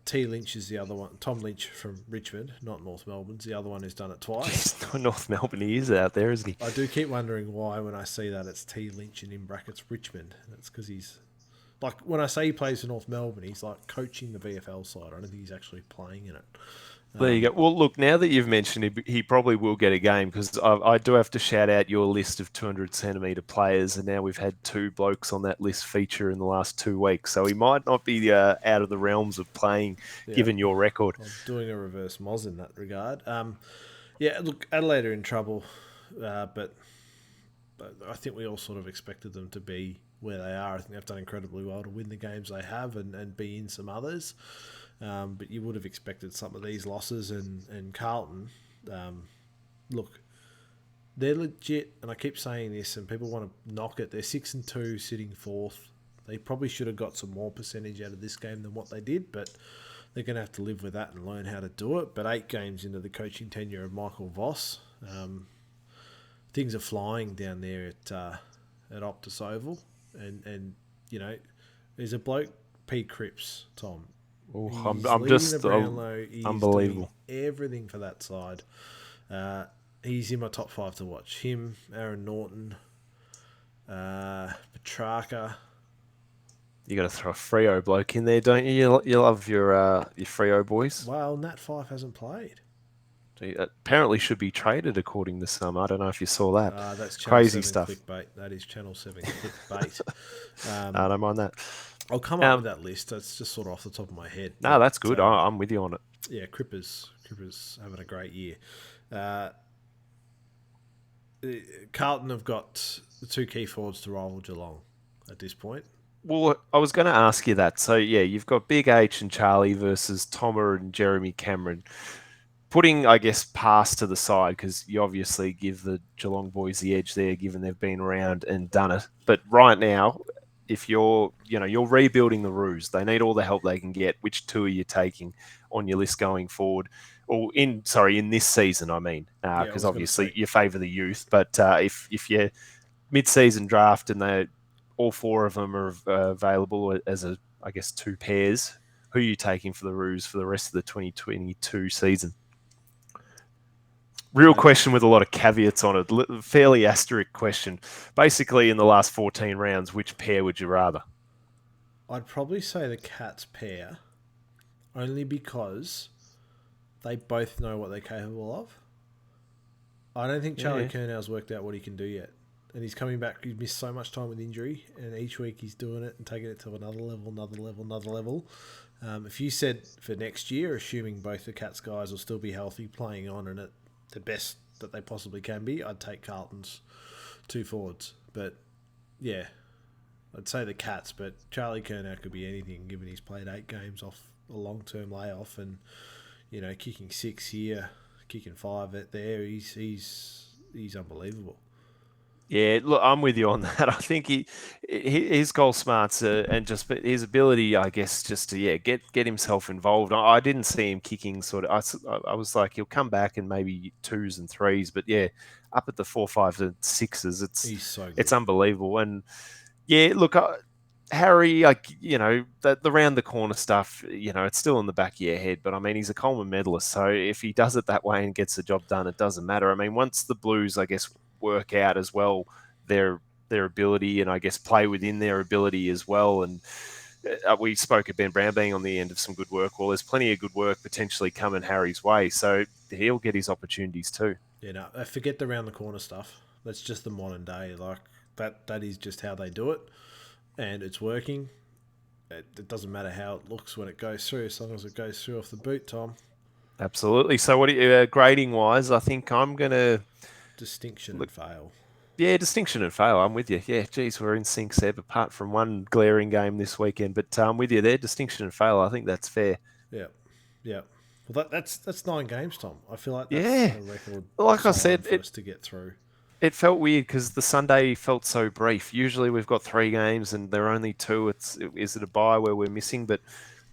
T. Lynch is the other one. Tom Lynch from Richmond, not North Melbourne's the other one who's done it twice. Jeez, North Melbourne, he is out there, isn't he? I do keep wondering why when I see that it's T. Lynch and in brackets Richmond. That's because he's like, when I say he plays for North Melbourne, he's like coaching the VFL side. I don't think he's actually playing in it. There you go. Well, look, now that you've mentioned it, he probably will get a game, because I do have to shout out your list of 200-centimetre players, and now we've had 2 blokes on that list feature in the last 2 weeks. So he might not be out of the realms of playing, given your record. I'm doing a reverse Moz in that regard. Look, Adelaide are in trouble, but I think we all sort of expected them to be where they are. I think they've done incredibly well to win the games they have and be in some others. But you would have expected some of these losses, and Carlton, look, they're legit, and I keep saying this, and people want to knock it. They're 6-2, sitting 4th. They probably should have got some more percentage out of this game than what they did, but they're going to have to live with that and learn how to do it. But 8 games into the coaching tenure of Michael Voss, things are flying down there at Optus Oval. and you know, there's a bloke, P. Cripps, Tom. Oh, He's I'm leading the just Brownlow. He's doing unbelievable. everything for that side. He's in my top five to watch. Him, Aaron Norton, Petrarca. You got to throw a Freo bloke in there, don't you? You love your Freo boys. Well, Nat Five hasn't played. He apparently should be traded according to some. I don't know if you saw that. That's Channel Crazy 7 stuff. clickbait. That is Channel 7 clickbait. I don't mind that. I'll come up with Um, that list. That's just sort of off the top of my head. no, But that's good. I'm with you on it. yeah, Crippers having a great year. Carlton have got the two key forwards to rival Geelong at this point. Well, I was going to ask you that. So yeah, you've got Big H and Charlie versus Tomer and Jeremy Cameron. Putting, I guess, pass to the side because you obviously give the Geelong boys the edge there, given they've been around and done it. But right now, if you're rebuilding the Roos, they need all the help they can get. Which two are you taking on your list going forward? Or in this season, I mean, Yeah, I because was going to obviously say you favour the youth. But if you mid-season draft and they all four of them are available as I guess two pairs, who are you taking for the Roos for the rest of the 2022 season? Real question with a lot of caveats on it. Fairly asterisk question. Basically, in the last 14 rounds, which pair would you rather? I'd probably say the Cats pair, only because they both know what they're capable of. I don't think Charlie Yeah. Curnow's worked out what he can do yet. And he's coming back. He's missed so much time with injury, and each week he's doing it and taking it to another level, another level, another level. If you said for next year, assuming both the Cats guys will still be healthy, playing on and at the best that they possibly can be, I'd take Carlton's two forwards. But yeah, I'd say the Cats, but Charlie Curnow could be anything given he's played 8 games off a long-term layoff and, kicking 6 here, kicking 5 there. He's unbelievable. Yeah, look, I'm with you on that. I think his goal smarts and just his ability, I guess, just to get himself involved. I didn't see him kicking sort of. I was like, he'll come back in maybe 2s and 3s, but yeah, up at the 4, 5s and 6s, He's so it's good. unbelievable. And yeah, look, Harry, the round the corner stuff, it's still in the back of your head. But I mean, he's a Coleman medalist, so if he does it that way and gets the job done, it doesn't matter. I mean, once the Blues, I guess, work out as well their ability and I guess play within their ability as well. And we spoke of Ben Brown being on the end of some good work. Well, there's plenty of good work potentially coming Harry's way, so he'll get his opportunities too. Yeah, no, forget the round the corner stuff. That's just the modern day. Like that is just how they do it, and it's working. It doesn't matter how it looks when it goes through, as long as it goes through off the boot, Tom. Absolutely. So, what grading wise, I think I'm gonna Distinction and look. fail. Yeah, distinction and fail. I'm with you. Yeah, geez, we're in sync, Seb, apart from one glaring game this weekend. But I'm with you there. Distinction and fail. I think that's fair. Yeah, yeah. Well, that's 9 games, Tom. I feel like that's Yeah. a record Like I sign said, for us to get through. it felt weird because the Sunday felt so brief. Usually we've got 3 games and there are only 2. Is it a bye where we're missing? But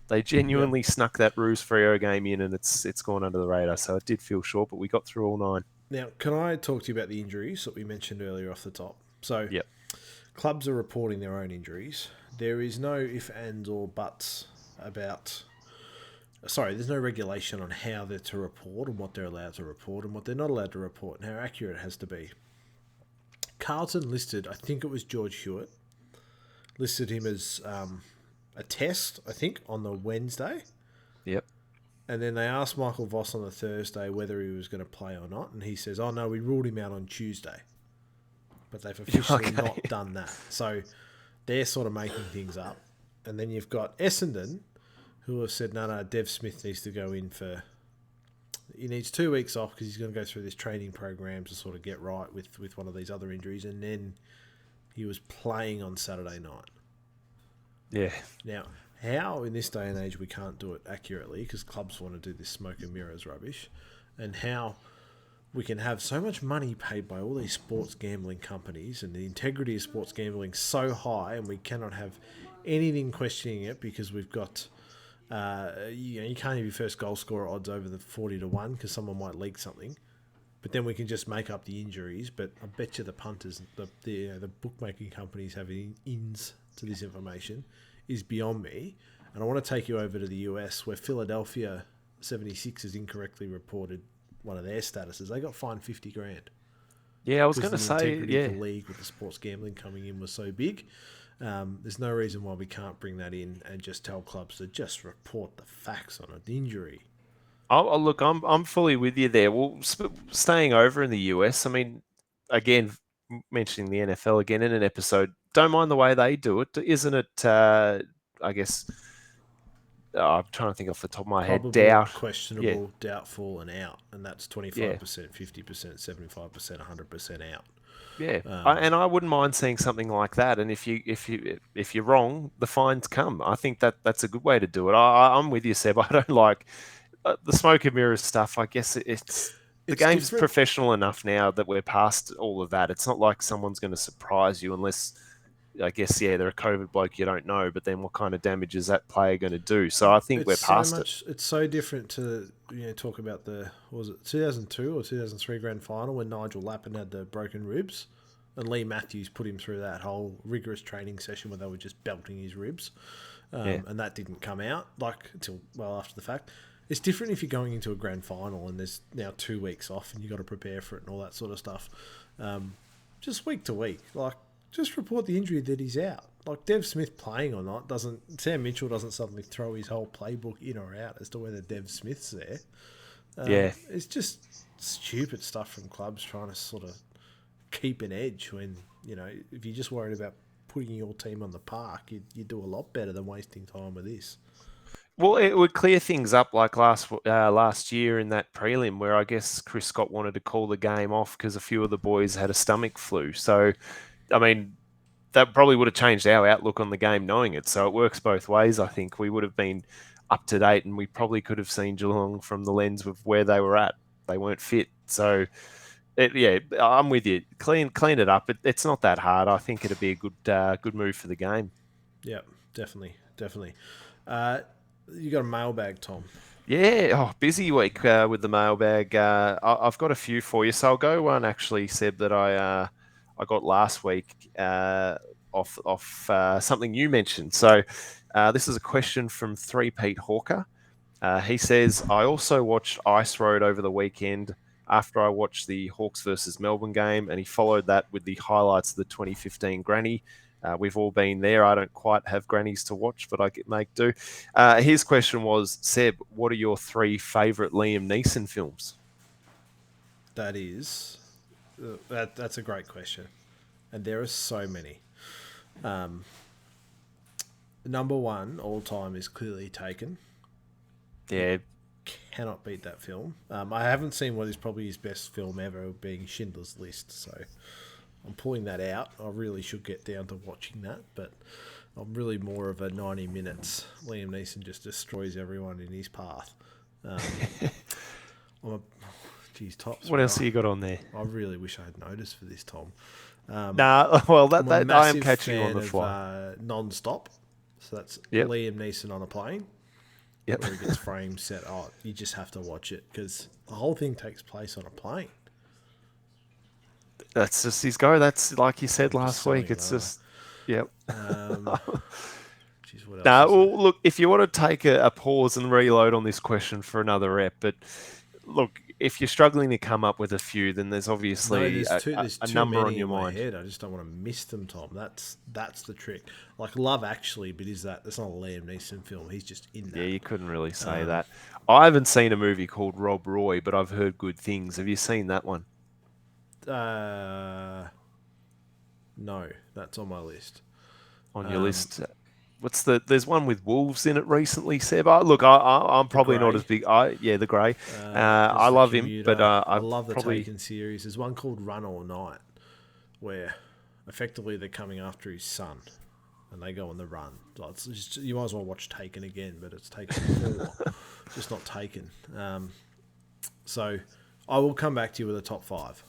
they Yep. genuinely snuck that Roos Freo game in and it's gone under the radar. So it did feel short, but we got through all 9. Now, can I talk to you about the injuries that we mentioned earlier off the top? So, Yep. clubs are reporting their own injuries. There is no if, ands, or buts about. Sorry, there's no regulation on how they're to report and what they're allowed to report and what they're not allowed to report and how accurate it has to be. Carlton listed, I think it was George Hewitt, listed him as a test, I think, on the Wednesday. Yep. And then they asked Michael Voss on the Thursday whether he was going to play or not. And he says, oh, no, we ruled him out on Tuesday. But they've officially Okay. not done that. So they're sort of making things up. And then you've got Essendon, who have said, no, Dev Smith needs to go in for... He needs 2 weeks off because he's going to go through this training program to sort of get right with one of these other injuries. And then he was playing on Saturday night. Yeah. Now, how in this day and age we can't do it accurately because clubs want to do this smoke and mirrors rubbish, and how we can have so much money paid by all these sports gambling companies and the integrity of sports gambling so high and we cannot have anything questioning it because we've got you can't have your first goal scorer odds over the 40 to 1 because someone might leak something. but then we can just make up the injuries. But I bet you the punters, the bookmaking companies having ins to this information is beyond me. And I want to take you over to the US where Philadelphia 76ers incorrectly reported one of their statuses. They got fined 50 grand Yeah, I was because going to the say, integrity of yeah. the league with the sports gambling coming in was so big. There's no reason why we can't bring that in and just tell clubs to just report the facts on an injury. Look, I'm fully with you there. Well, staying over in the US, I mean, again, mentioning the NFL again in an episode, don't mind the way they do it, isn't it? I guess I'm trying to think off the top of my head. Probable, Doubt, yeah, questionable, doubtful, and out. And that's yeah, 25%, 50%, 75%, 100% out. yeah. Um, And I wouldn't mind seeing something like that. And if you're wrong, the fines come. I think that's a good way to do it. I'm with you, Seb. I don't like the smoke and mirrors stuff. I guess it's the it's game's different. professional enough now that we're past all of that. It's not like someone's going to surprise you unless, I guess, yeah, they're a COVID bloke you don't know, but then what kind of damage is that player going to do? So I think It's we're so past it. much. It's so different to talk about the what was it 2002 or 2003 grand final when Nigel Lappin had the broken ribs, and Lee Matthews put him through that whole rigorous training session where they were just belting his ribs, Yeah, and that didn't come out like until well after the fact. It's different if you're going into a grand final and there's now 2 weeks off and you got to prepare for it and all that sort of stuff. Just week to week, like just report the injury that he's out. Like Dev Smith playing or not doesn't. Sam Mitchell doesn't suddenly throw his whole playbook in or out as to whether Dev Smith's there. yeah. It's just stupid stuff from clubs trying to sort of keep an edge when if you're just worried about putting your team on the park, you do a lot better than wasting time with this. Well, it would clear things up like last year in that prelim where I guess Chris Scott wanted to call the game off because a few of the boys had a stomach flu. So, I mean, that probably would have changed our outlook on the game knowing it. So it works both ways. I think we would have been up to date and we probably could have seen Geelong from the lens of where they were at. They weren't fit. So, yeah, I'm with you. Clean it up. It's not that hard. I think it'd be a good move for the game. Yeah, definitely, definitely. Uh, you got a mailbag, Tom. Yeah, busy week with the mailbag. I've got a few for you, so I'll go one actually, Seb, that I got last week off something you mentioned. So this is a question from Three Pete Hawker. He says, I also watched Ice Road over the weekend after I watched the Hawks versus Melbourne game, and he followed that with the highlights of the 2015 Granny. We've all been there. I don't quite have grannies to watch, but I make do. His question was, Seb, what are your three favourite Liam Neeson films? That is, that's a great question, and there are so many. Number one all time is clearly Taken. Yeah, Cannot beat that film. I haven't seen what is probably his best film ever, being Schindler's List. So I'm pulling that out. I really should get down to watching that, but I'm really more of a 90 minutes. Liam Neeson just destroys everyone in his path. Geez, tops. what else have you got on there? I really wish I had noticed for this, Tom. Nah, well, I'm a I am massive catching you on fan the of fly. Non-Stop. So that's Yep, Liam Neeson on a plane yep. where he gets framed set. Oh, you just have to watch it because the whole thing takes place on a plane. That's just his go. That's like you said I'm just last selling week. it, It's aren't just, yep. I? Geez, what else Now, is there? well, look, if you want to take a pause and reload on this question for another rep, but look, if you're struggling to come up with a few, then there's No, obviously there's too there's a too number on many your in my mind. head. I just don't want to miss them, Tom. That's the trick. Like Love Actually, but that's not a Liam Neeson film. He's just in Yeah, that. you couldn't really say Um, that. I haven't seen a movie called Rob Roy, but I've heard good things. Have you seen that one uh, no, that's on my list. on your Um, list? There's one with wolves in it recently, Seb. I'm the probably not as Grey. big. Yeah, the Grey. I There's the love him, but Commuter. I I love the probably Taken series. There's one called Run All Night, where effectively they're coming after his son, and they go on the run. So it's just, you might as well watch Taken again, but it's Taken 4, just not Taken. So I will come back to you with a top five.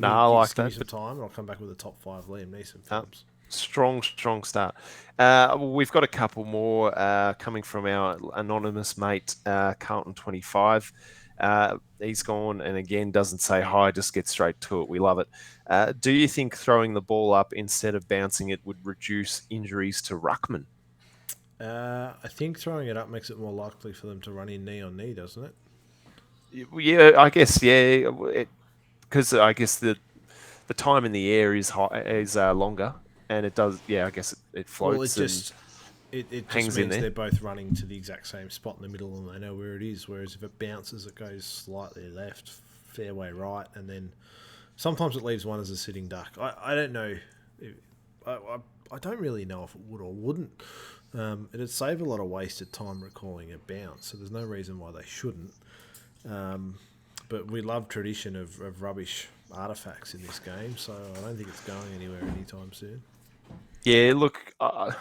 no, I like Give me that. some time, and I'll come back with a top five Liam Neeson Uh, films. strong start. We've got a couple more coming from our anonymous mate, Carlton25. He's gone and again doesn't say hi, just gets straight to it. We love it. Do you think throwing the ball up instead of bouncing it would reduce injuries to ruckman? I think throwing it up makes it more likely for them to run in knee on knee, doesn't it? Yeah, I guess yeah, because I guess the time in the air is longer, and it does. Yeah, I guess it Well, floats and it just hangs in means there. they're both running to the exact same spot in the middle and they know where it is. Whereas if it bounces, it goes slightly left, fairway right, and then sometimes it leaves one as a sitting duck. I don't know. If, I don't really know if it would or wouldn't. It'd save a lot of wasted time recalling a bounce, so there's no reason why they shouldn't. But we love tradition of rubbish artifacts in this game, so I don't think it's going anywhere anytime soon. Yeah, look, I,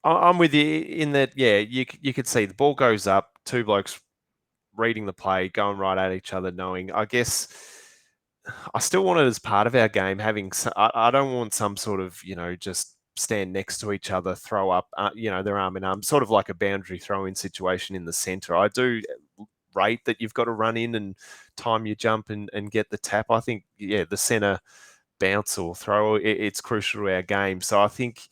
I'm with you in that. Yeah, you could see the ball goes up, two blokes reading the play, going right at each other, knowing. I guess I still want it as part of our game. I don't want some sort of just stand next to each other, throw up, their arm in arm, sort of like a boundary throw-in situation in the centre. I do rate that you've got to run in and time your jump and get the tap. I think the centre bounce or throw it's crucial to our game. So I think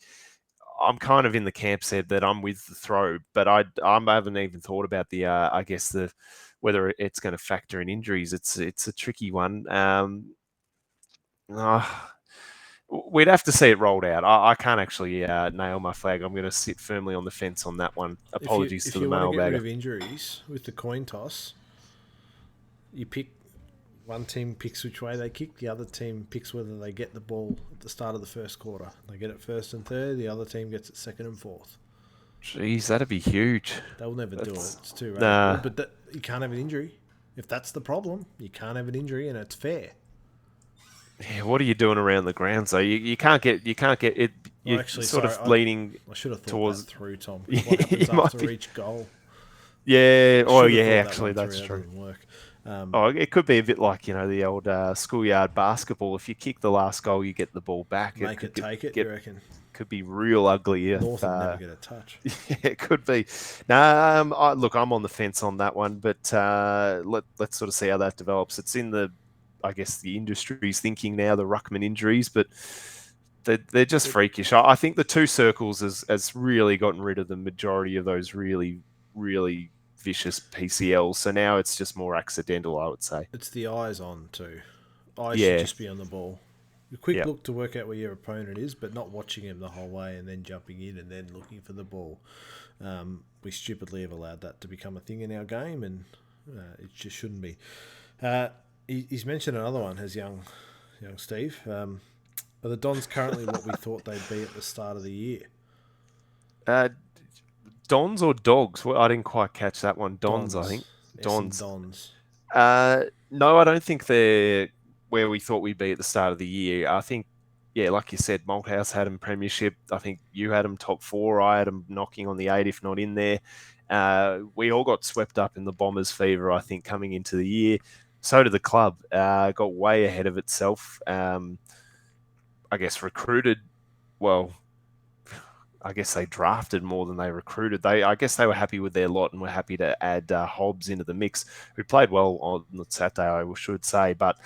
I'm kind of in the camp said that I'm with the throw, but I haven't even thought about the I guess the whether it's going to factor in injuries. It's a tricky one. Uh, we'd have to see it rolled out. I can't actually nail my flag. I'm going to sit firmly on the fence on that one. Apologies If to the you want to get rid mailbagger. of injuries with the coin toss, you pick one team picks which way they kick, the other team picks whether they get the ball at the start of the first quarter. They get it first and third, the other team gets it second and fourth. Jeez, that'd be huge. They'll never do it. That's It's too radical. nah. But you can't have an injury. If that's the problem, you can't have an injury, and it's fair. Yeah, what are you doing around the ground? So you can't get it. Oh, You're actually, sort sorry, of leaning I should have thought that towards. through, Tom. Because what You happens might after be. each goal? Yeah. I Oh, should have yeah. thought that Actually, one through. that's That true. doesn't work. Oh, it could be a bit like the old schoolyard basketball. If you kick the last goal, you get the ball back. It Make could it, take it. get You reckon? could be real ugly if North would never get a touch. yeah, it could be. Now, look, I'm on the fence on that one, but let's sort of see how that develops. It's in I guess, the industry's thinking now, the ruckman injuries, but they're just It, freakish. I think the two circles has really gotten rid of the majority of those really, really vicious PCLs. So now it's just more accidental, I would say. it's the eyes on too. Eyes should Yeah, just be on the ball. A quick yeah. look to work out where your opponent is, but not watching him the whole way and then jumping in and then looking for the ball. We stupidly have allowed that to become a thing in our game, and it just shouldn't be. Uh, he's mentioned another one, has young Steve. Are the Dons currently what we thought they'd be at the start of the year? Uh, Dons or dogs? Well, I didn't quite catch that one. Dons, I Dons. think. Essendon Dons. Dons. No, I don't think they're where we thought we'd be at the start of the year. I think, yeah, like you said, Malthouse had them premiership. I think you had them top four. I had them knocking on the eight, if not in there. We all got swept up in the Bombers fever, I think, coming into the year. So did the club. Got way ahead of itself. I guess recruited, well, I guess they drafted more than they recruited. I guess they were happy with their lot and were happy to add Hobbs into the mix, who played well on Saturday, I should say. But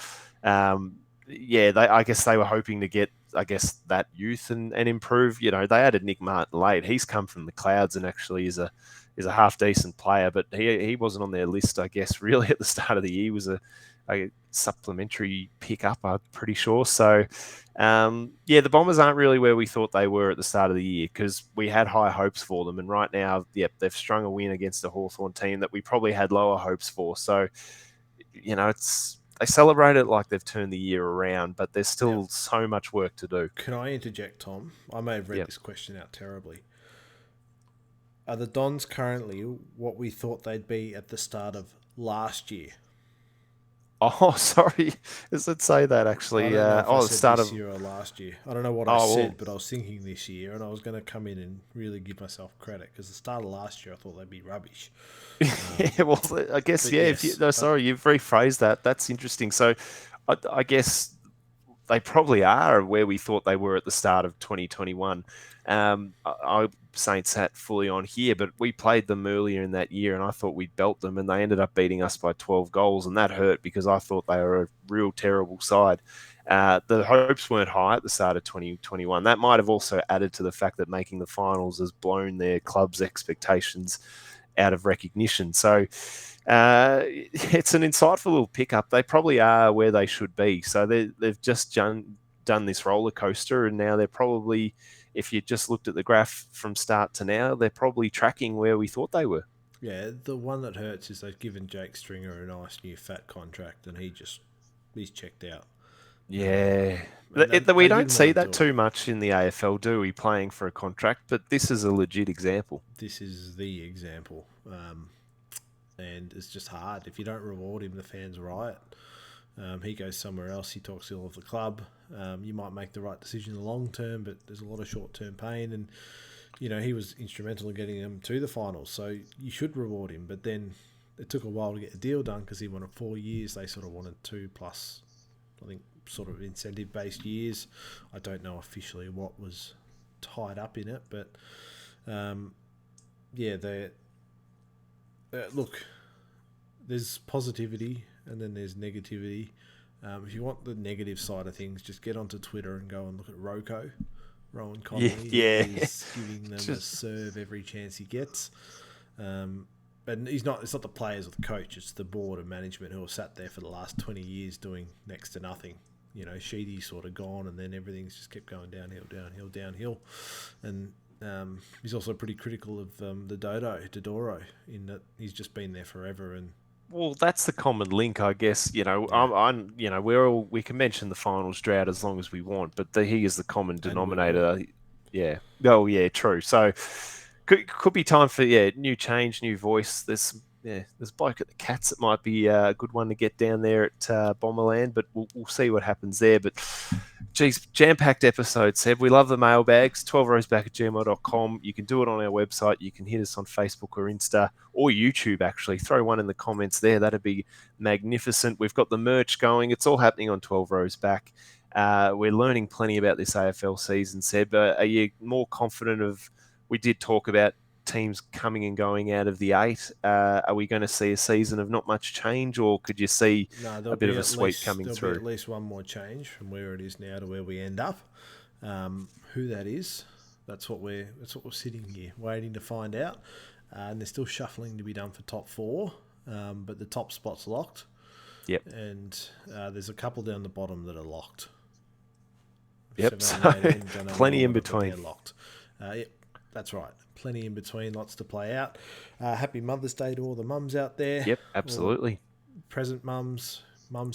yeah, I guess they were hoping to get, I guess, that youth and improve. They added Nick Martin late. He's come from the clouds and actually is a half decent player, but he wasn't on their list, I guess, really at the start of the year. He was a supplementary pickup, I'm pretty sure. So, yeah, the Bombers aren't really where we thought they were at the start of the year because we had high hopes for them. And right now, yep, they've strung a win against a Hawthorn team that we probably had lower hopes for. So, they celebrate it like they've turned the year around, but there's Now, still so much work to do. can I interject, Tom? I may have read Yep. this question out terribly. Are the Dons currently what we thought they'd be at the start of last year? Oh, sorry. Does it say that I actually? don't know if I The said start this of. year or last year. I don't know what I Oh, said, well, but I was thinking this year, and I was going to come in and really give myself credit because the start of last year I thought they'd be rubbish. yeah, well, I guess, But yeah. If you, yes, no, sorry, you've rephrased that. That's interesting. So, I guess they probably are where we thought they were at the start of 2021. I Saints sat fully on here, but we played them earlier in that year, and I thought we'd belt them, and they ended up beating us by 12 goals, and that hurt because I thought they were a real terrible side. The hopes weren't high at the start of 2021. That might have also added to the fact that making the finals has blown their club's expectations out of recognition. So it's an insightful little pickup. They probably are where they should be. So they've just done this roller coaster, and now they're probably, if you just looked at the graph from start to now, they're probably tracking where we thought they were. Yeah, the one that hurts is they've given Jake Stringer a nice new fat contract, and he's checked out. Yeah. And We they don't didn't want see to that do it. too much in the AFL, do we, playing for a contract? But this is a legit example. This is the example, and it's just hard. If you don't reward him, the fans riot. He goes somewhere else. He talks ill of the club. You might make the right decision in the long term, but there's a lot of short term pain. And he was instrumental in getting them to the finals. So you should reward him. But then it took a while to get the deal done because he wanted 4 years. They sort of wanted 2 plus, I think, sort of incentive based years. I don't know officially what was tied up in it, but yeah, they look. There's positivity and then there's negativity. If you want the negative side of things, just get onto Twitter and go and look at Roko. Rowan Yeah, Connolly, yeah. he is giving them a Just serve every chance he gets. And it's not the players or the coach, it's the board and management who have sat there for the last 20 years doing next to nothing. Sheedy's sort of gone, and then everything's just kept going downhill. And he's also pretty critical of the Dodoro, in that he's just been there forever. And Well, that's the common link, I guess. yeah, We can mention the finals drought as long as we want, but he is the common and we will. denominator. Yeah. Oh, yeah, true. So could be time for new change, new voice. There's a bloke at the Cats that might be a good one to get down there at Bomberland, but we'll see what happens there. But geez, jam-packed episode, Seb. We love the mailbags. 12rowsback@gmail.com. You can do it on our website. You can hit us on Facebook or Insta or YouTube, actually. Throw one in the comments there. That'd be magnificent. We've got the merch going. It's all happening on 12 Rows Back. We're learning plenty about this AFL season, Seb. Are you more confident of... We did talk about teams coming and going out of the 8. Are we going to see a season of not much change, or could you see No, a bit of a sweep coming there'll through? be at least one more change from where it is now to where we end up. Who that is, that's what we're sitting here waiting to find out. And there's still shuffling to be done for top 4, but the top spot's locked. Yep. And there's a couple down the bottom that are locked. Yep. 7 and 8 don't know Plenty in what, but they're between. locked. Yep, that's right. Plenty in between, lots to play out. Happy Mother's Day to all the mums out there. Yep, absolutely. Present mums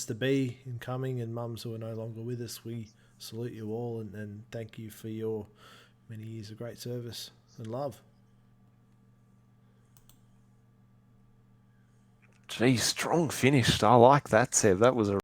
to be incoming, and mums who are no longer with us. We salute you all and thank you for your many years of great service and love. Geez, strong finish. I like that, Seb. That was a